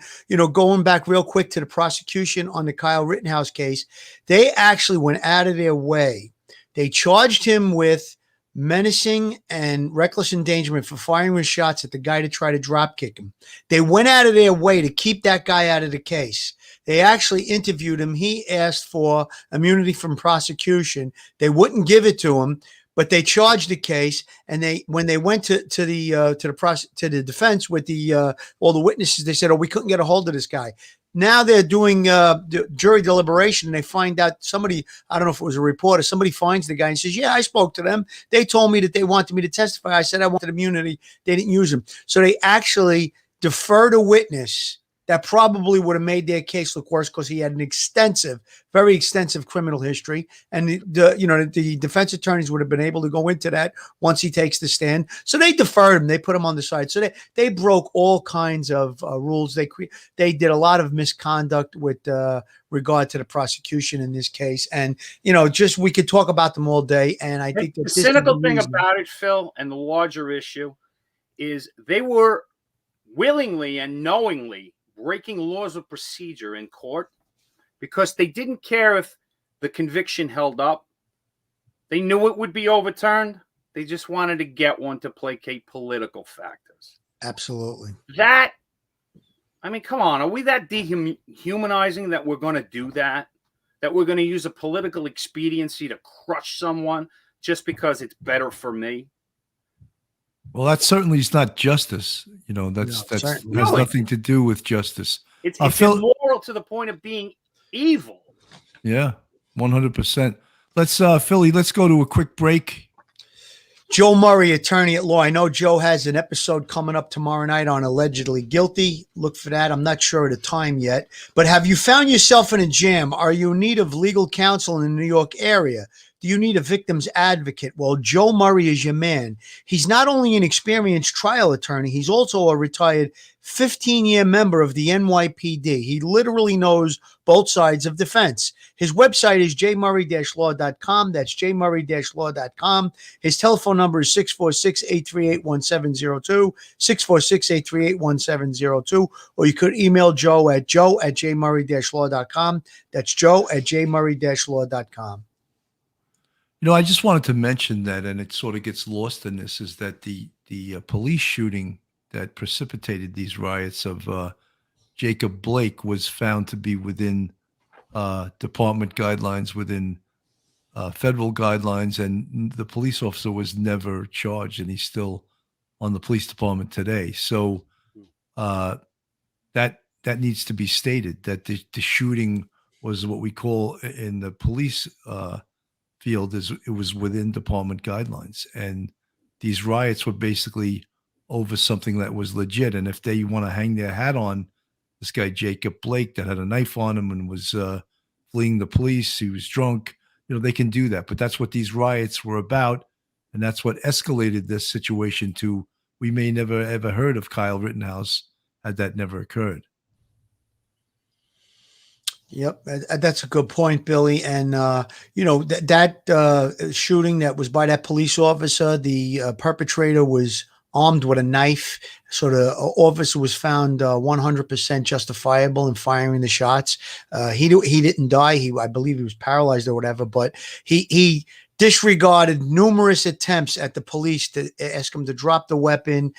going back real quick to the prosecution on the Kyle Rittenhouse case, they actually went out of their way. They charged him with menacing and reckless endangerment for firing his shots at the guy to try to drop kick him. They went out of their way to keep that guy out of the case. They actually interviewed him. He asked for immunity from prosecution. They wouldn't give it to him. But they charged the case, and when they went to the defense with all the witnesses, they said, "Oh, we couldn't get a hold of this guy." Now they're doing the jury deliberation, and they find out somebody, I don't know if it was a reporter, somebody finds the guy and says, "Yeah, I spoke to them. They told me that they wanted me to testify. I said I wanted immunity. They didn't use him." So they actually deferred a witness that probably would have made their case look worse because he had an very extensive criminal history. And the defense attorneys would have been able to go into that once he takes the stand. So they deferred him. They put him on the side. So they broke all kinds of rules. They did a lot of misconduct with regard to the prosecution in this case. And, we could talk about them all day. And I think that the cynical thing about it, Phil, and the larger issue is they were willingly and knowingly breaking laws of procedure in court because they didn't care if the conviction held up. They knew it would be overturned. They just wanted to get one to placate political factors. Absolutely. Come on. Are we that dehumanizing that we're going to do that? That we're going to use a political expediency to crush someone just because it's better for me? Well, that certainly is not justice. That has nothing to do with justice. It's immoral to the point of being evil. Yeah, 100%. Philly, let's go to a quick break. Joe Murray, attorney at law. I know Joe has an episode coming up tomorrow night on Allegedly Guilty. Look for that. I'm not sure of the time yet. But have you found yourself in a jam? Are you in need of legal counsel in the New York area? Do you need a victim's advocate? Well, Joe Murray is your man. He's not only an experienced trial attorney, he's also a retired 15-year member of the NYPD. He literally knows both sides of defense. His website is jmurray-law.com. That's jmurray-law.com. His telephone number is 646-838-1702, 646-838-1702, or you could email Joe at jmurray-law.com. That's joe@jmurray-law.com. I just wanted to mention that, and it sort of gets lost in this, is that the police shooting that precipitated these riots of Jacob Blake was found to be within department guidelines within federal guidelines, and the police officer was never charged, and he's still on the police department today. So that needs to be stated, that the shooting was what we call in the police field is it was within department guidelines, and these riots were basically over something that was legit. And if they want to hang their hat on this guy Jacob Blake that had a knife on him and was fleeing the police, he was drunk, they can do that. But that's what these riots were about, and that's what escalated this situation to we may never ever heard of Kyle Rittenhouse had that never occurred. Yep, that's a good point, Billy. And that shooting that was by that police officer, the perpetrator was armed with a knife. So the officer was found 100% justifiable in firing the shots. He didn't die. I believe he was paralyzed or whatever. But he disregarded numerous attempts at the police to ask him to drop the weapon.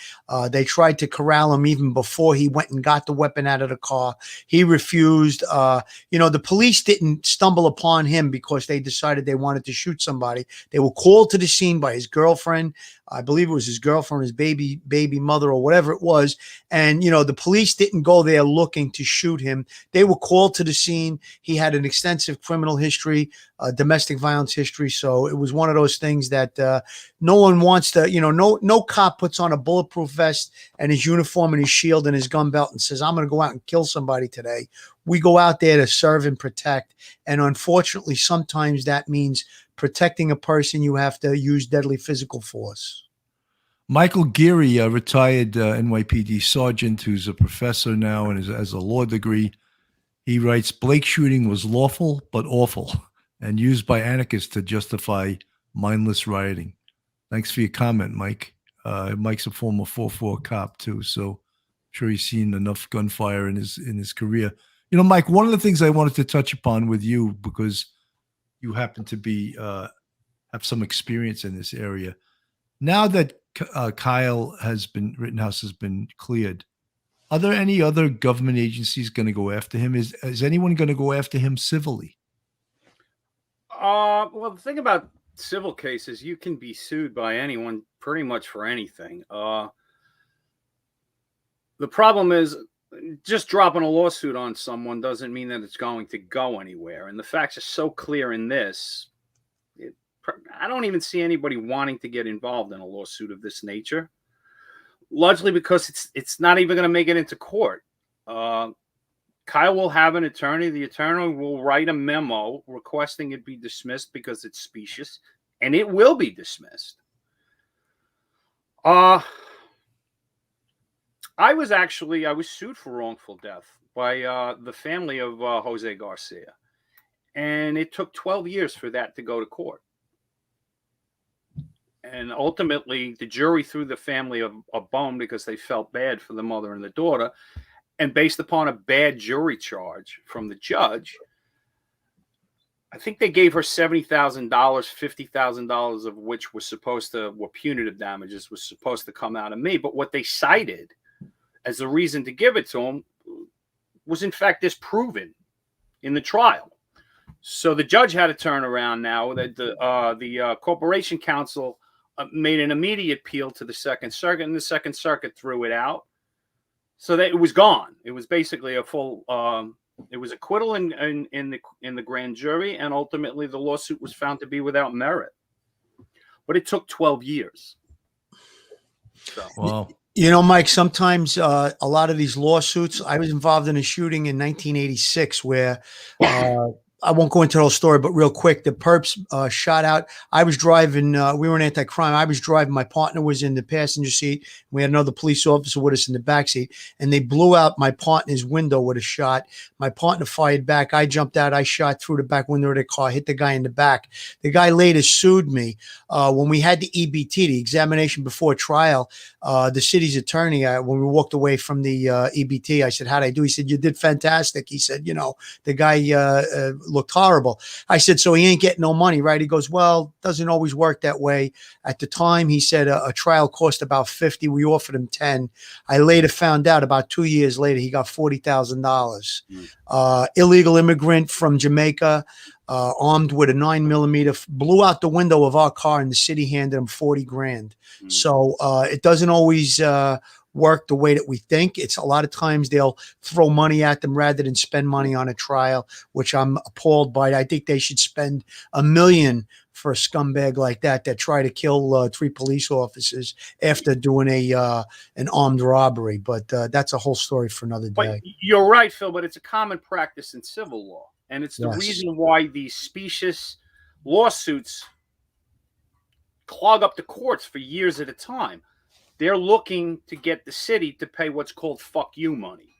They tried to corral him even before he went and got the weapon out of the car. He refused. The police didn't stumble upon him because they decided they wanted to shoot somebody. They were called to the scene by his girlfriend. I believe it was his girlfriend, his baby mother, or whatever it was. And, the police didn't go there looking to shoot him. They were called to the scene. He had an extensive criminal history, domestic violence history. So it was one of those things that no one wants to, no cop puts on a bulletproof vest and his uniform and his shield and his gun belt and says, I'm going to go out and kill somebody today. We go out there to serve and protect. And unfortunately, sometimes that means protecting a person, you have to use deadly physical force. Michael Geary, a retired NYPD sergeant who's a professor now and has a law degree, he writes, Blake shooting was lawful but awful and used by anarchists to justify mindless rioting. Thanks for your comment, Mike. Mike's a former 4-4 cop too, so I'm sure he's seen enough gunfire in his career. Mike, one of the things I wanted to touch upon with you, because you happen to be have some experience in this area. Now that Kyle Rittenhouse has been cleared, are there any other government agencies going to go after him? Is anyone going to go after him civilly? Well, the thing about civil cases, you can be sued by anyone pretty much for anything. The problem is just dropping a lawsuit on someone doesn't mean that it's going to go anywhere. And the facts are so clear in this. I don't even see anybody wanting to get involved in a lawsuit of this nature, largely because it's not even going to make it into court. Kyle will have an attorney. The attorney will write a memo requesting it be dismissed because it's specious, and it will be dismissed. I was sued for wrongful death by the family of Jose Garcia, and it took 12 years for that to go to court. And ultimately, the jury threw the family a bone because they felt bad for the mother and the daughter. And based upon a bad jury charge from the judge, I think they gave her $70,000, $50,000 of which were punitive damages, was supposed to come out of me. But what they cited as the reason to give it to him was in fact disproven in the trial. So the judge had to turn around now. That the Corporation Counsel made an immediate appeal to the Second Circuit, and the Second Circuit threw it out. So that it was gone. It was basically a full. It was acquittal in the grand jury, and ultimately the lawsuit was found to be without merit. But it took 12 years. So. Wow. Mike, sometimes a lot of these lawsuits, I was involved in a shooting in 1986 where I won't go into the whole story, but real quick, the perps shot out. I was driving. We were in anti-crime. I was driving. My partner was in the passenger seat. We had another police officer with us in the back seat, and they blew out my partner's window with a shot. My partner fired back. I jumped out. I shot through the back window of the car, hit the guy in the back. The guy later sued me. When we had the EBT, the examination before trial, the city's attorney, when we walked away from the EBT, I said, how'd I do? He said, you did fantastic. He said, the guy looked horrible. I said, so he ain't getting no money, right? He goes, well, doesn't always work that way. At the time, he said a trial cost about 50. We offered him 10. I later found out about 2 years later, he got $40,000. Illegal immigrant from Jamaica, armed with a 9mm, blew out the window of our car, and the city handed him 40 grand. So it doesn't always work the way that we think. It's a lot of times they'll throw money at them rather than spend money on a trial, which I'm appalled by. I think they should spend $1 million for a scumbag like that try to kill 3 police officers after doing an armed robbery. But that's a whole story for another day. But you're right, Phil, but it's a common practice in civil law. And it's the Yes. reason why these specious lawsuits clog up the courts for years at a time. They're looking to get the city to pay what's called fuck you money.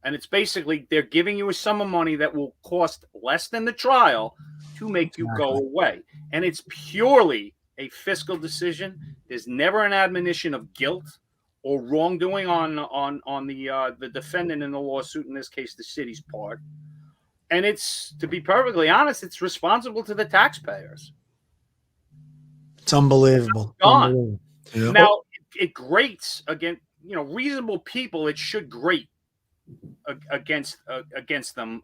And it's basically they're giving you a sum of money that will cost less than the trial to make you go away. And it's purely a fiscal decision. There's never an admonition of guilt or wrongdoing on the defendant in the lawsuit, in this case, the city's part. And it's, to be perfectly honest, it's responsible to the taxpayers. It's unbelievable. Gone. Yep. Now, it grates against, reasonable people. It should grate against them.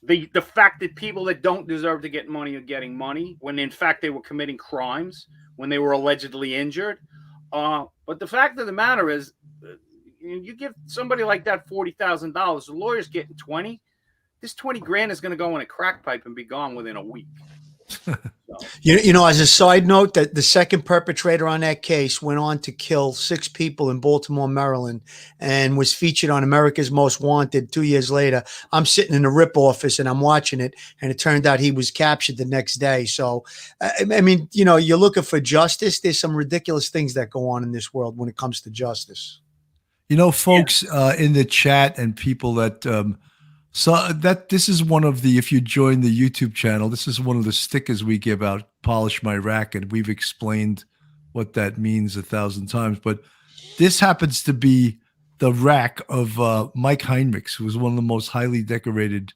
The fact that people that don't deserve to get money are getting money when in fact they were committing crimes, when they were allegedly injured. But the fact of the matter is, you give somebody like that $40,000, the lawyer's getting 20. This 20 grand is going to go in a crack pipe and be gone within a week. As a side note, that the second perpetrator on that case went on to kill 6 people in Baltimore, Maryland, and was featured on America's Most Wanted 2 years later. I'm sitting in the RIP office and I'm watching it, and it turned out he was captured the next day. So, I mean, you're looking for justice. There's some ridiculous things that go on in this world when it comes to justice. Folks in the chat and people that so that this is one of the, if you join the YouTube channel, this is one of the stickers we give out, polish my rack, and we've explained what that means 1,000 times. But this happens to be the rack of Mike Heinrichs, who was one of the most highly decorated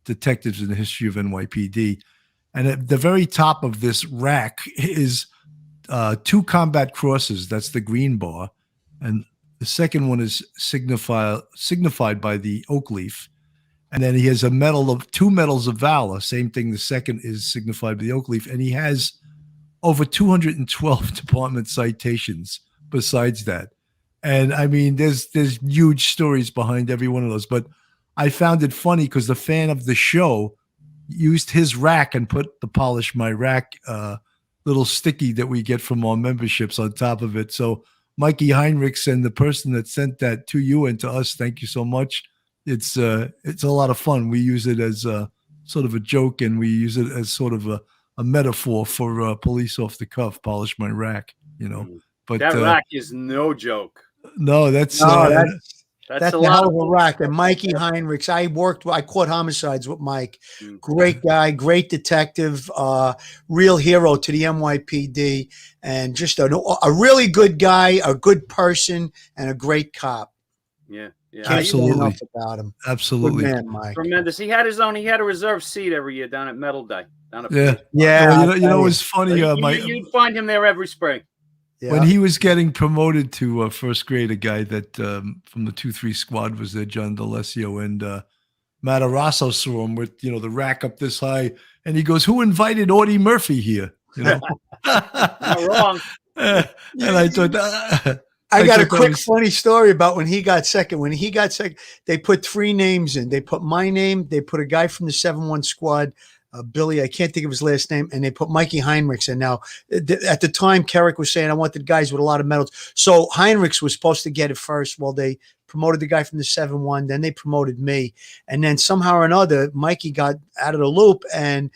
detectives in the history of NYPD. And at the very top of this rack is 2 combat crosses. That's the green bar. And the second one is signified by the oak leaf. And then he has 2 medals of valor. Same thing. The second is signified by the oak leaf. And he has over 212 department citations besides that. And I mean, there's huge stories behind every one of those. But I found it funny because the fan of the show used his rack and put the polish my rack little sticky that we get from our memberships on top of it. So Mikey Heinrichs and the person that sent that to you and to us, thank you so much. It's a lot of fun. We use it as a sort of a joke, and we use it as sort of a metaphor for police off the cuff, polish my rack, But that rack is no joke. No, that's a lot hell of a rack. And Mikey Heinrichs, I caught homicides with Mike. Great guy, great detective, real hero to the NYPD, and just a really good guy, a good person, and a great cop. Yeah. Absolutely. About him. Absolutely. Good man, Mike. Tremendous. He had a reserved seat every year down at Medal Day. Yeah. Well, it's funny. You'd find him there every spring. Yeah. When he was getting promoted to first grade, a guy that from the 2-3 squad was there, John D'Alessio, and Matarazzo saw him with, the rack up this high. And he goes, "Who invited Audie Murphy here?" Not wrong. And I thought, I got a quick funny story about when he got second. When he got second, they put 3 names in. They put my name. They put a guy from the 7-1 squad, Billy. I can't think of his last name. And they put Mikey Heinrichs in. Now, at the time, Carrick was saying, I wanted guys with a lot of medals. So Heinrichs was supposed to get it first. Well, they promoted the guy from the 7-1. Then they promoted me. And then somehow or another, Mikey got out of the loop. And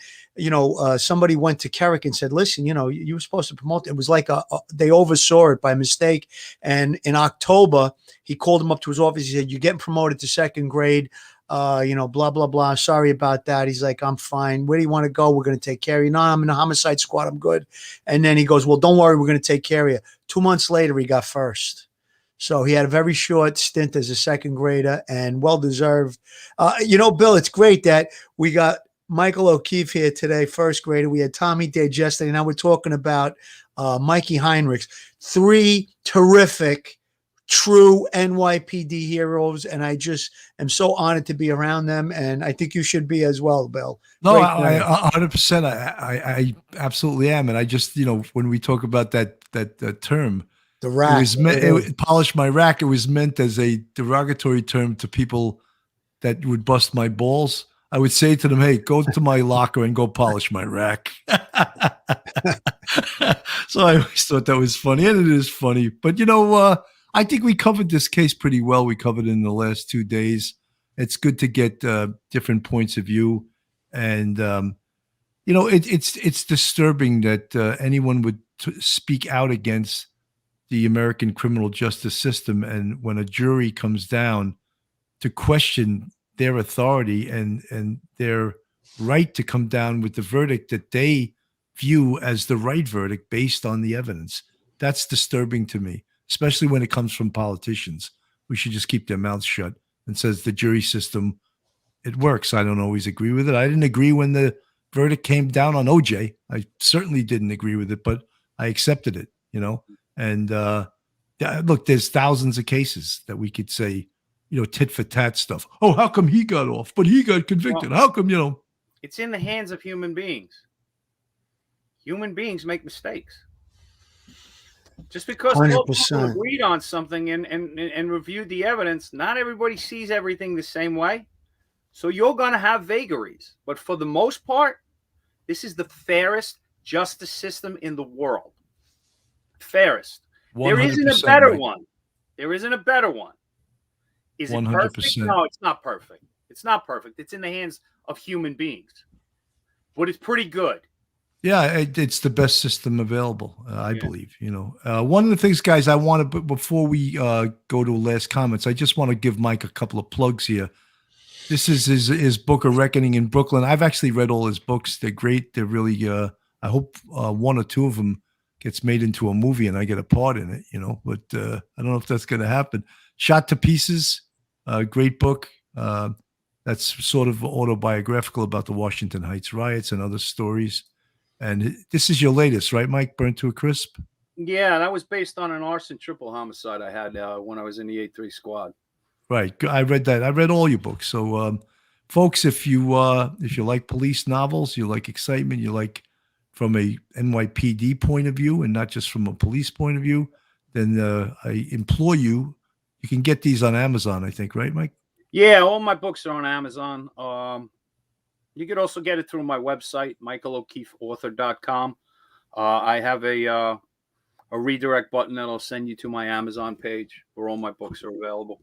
somebody went to Carrick and said, "Listen, you were supposed to promote." It was like they oversaw it by mistake. And in October, he called him up to his office. He said, "You're getting promoted to 2nd grade. Blah, blah, blah. Sorry about that." He's like, "I'm fine. Where do you want to go? We're going to take care of you." "No, I'm in the homicide squad. I'm good." And then he goes, "Well, don't worry. We're going to take care of you." 2 months later, he got first. So he had a very short stint as a second grader and well deserved. Bill, it's great that we got Michael O'Keefe here today, first grader. We had Tommy Dade yesterday. Now we're talking about Mikey Heinrichs. 3 terrific, true NYPD heroes, and I just am so honored to be around them, and I think you should be as well, Bill. No, Great I man. 100%. I absolutely am, and I just when we talk about that term, The rack. it was meant. Polish my rack. It was meant as a derogatory term to people that would bust my balls. I would say to them, "Hey, go to my locker and go polish my rack." So I always thought that was funny, and it is funny. But I think we covered this case pretty well. We covered it in the last 2 days. It's good to get different points of view, and it's disturbing that anyone would speak out against the American criminal justice system, and when a jury comes down to question their authority and their right to come down with the verdict that they view as the right verdict based on the evidence. That's disturbing to me, especially when it comes from politicians. We should just keep their mouths shut and says the jury system, it works. I don't always agree with it. I didn't agree when the verdict came down on OJ. I certainly didn't agree with it, but I accepted it, and look, there's thousands of cases that we could say, tit for tat stuff. Oh, how come he got off, but he got convicted? Well, how come, It's in the hands of human beings. Human beings make mistakes. Just because 12 people agreed on something and reviewed the evidence, not everybody sees everything the same way. So you're going to have vagaries. But for the most part, this is the fairest justice system in the world. Fairest. There isn't a better one. There isn't a better one. Is it 100%. perfect? No, it's not perfect. It's not perfect. It's in the hands of human beings. But it's pretty good. Yeah, it's the best system available, I believe. One of the things, guys, I want to, before we go to last comments, I just want to give Mike a couple of plugs here. This is his book, A Reckoning in Brooklyn. I've actually read all his books. They're great. They're really, I hope 1 or 2 of them gets made into a movie and I get a part in it, but I don't know if that's going to happen. Shot to Pieces, great book. That's sort of autobiographical about the Washington Heights riots and other stories. And this is your latest, right, Mike? Burned to a Crisp? Yeah, that was based on an arson triple homicide I had when I was in the 8-3 squad. Right. I read that. I read all your books. So, folks, if you like police novels, you like excitement, you like from a NYPD point of view and not just from a police point of view, then I implore you. You can get these on Amazon, I think, right, Mike? Yeah, all my books are on Amazon. You could also get it through my website, michaelokeefeauthor.com. I have a redirect button that'll send you to my Amazon page where all my books are available.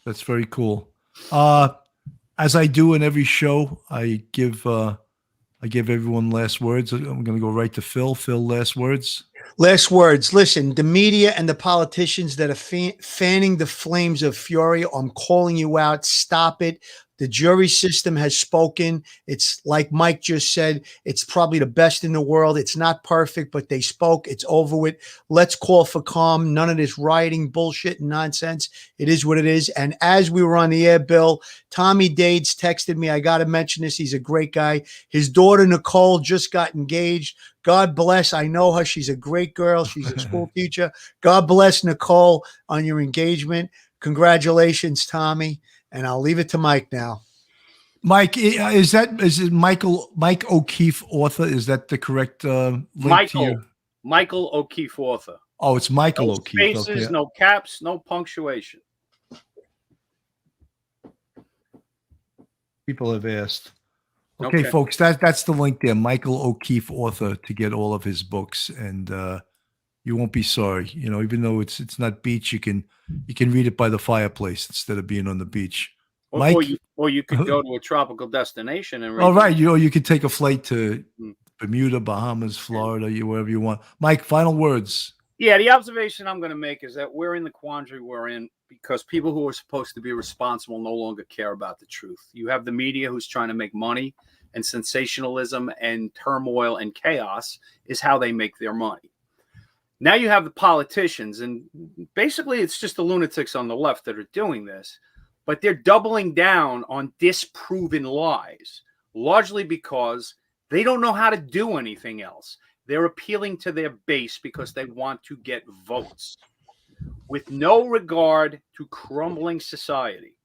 That's very cool. As I do in every show, I give everyone last words. I'm going to go right to Phil. Phil, last words. Last words. Listen, the media and the politicians that are fanning the flames of fury, I'm calling you out. Stop it. The jury system has spoken. It's like Mike just said, it's probably the best in the world. It's not perfect, but they spoke. It's over with. Let's call for calm. None of this rioting bullshit and nonsense. It is what it is. And as we were on the air, Bill, Tommy Dades texted me. I got to mention this. He's a great guy. His daughter, Nicole, just got engaged. God bless. I know her. She's a great girl. She's a school teacher. God bless Nicole on your engagement. Congratulations, Tommy. And I'll leave it to Mike now. Mike, is it Mike O'Keefe author? Is that the correct link Michael O'Keefe author. Oh, it's Michael No O'Keefe. Spaces, okay. No caps, no punctuation. People have asked. Okay, folks, that's the link there. Michael O'Keefe author to get all of his books, and you won't be sorry. Even though it's not beach, you can read it by the fireplace instead of being on the beach. Mike, or you could go to a tropical destination and read. Oh, right. You could take a flight to Bermuda, Bahamas, Florida, wherever you want. Mike, final words. Yeah, the observation I'm going to make is that we're in the quandary we're in because people who are supposed to be responsible no longer care about the truth. You have the media who's trying to make money, and sensationalism and turmoil and chaos is how they make their money. Now you have the politicians, and basically it's just the lunatics on the left that are doing this, but they're doubling down on disproven lies, largely because they don't know how to do anything else. They're appealing to their base because they want to get votes with no regard to crumbling society.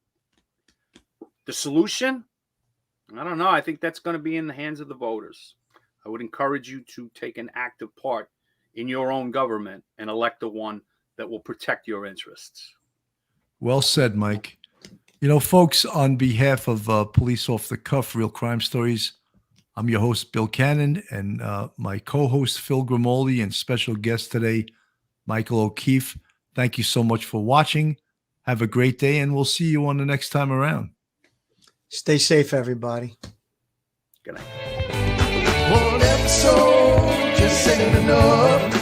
The solution? I don't know. I think that's going to be in the hands of the voters. I would encourage you to take an active part in your own government and elect the one that will protect your interests. Well said, Mike. You know, folks, on behalf of Police Off the Cuff, Real Crime Stories, I'm your host, Bill Cannon, and my co-host, Phil Grimaldi, and special guest today, Michael O'Keefe. Thank you so much for watching. Have a great day, and we'll see you on the next time around. Stay safe, everybody. Good night. One episode just ain't enough.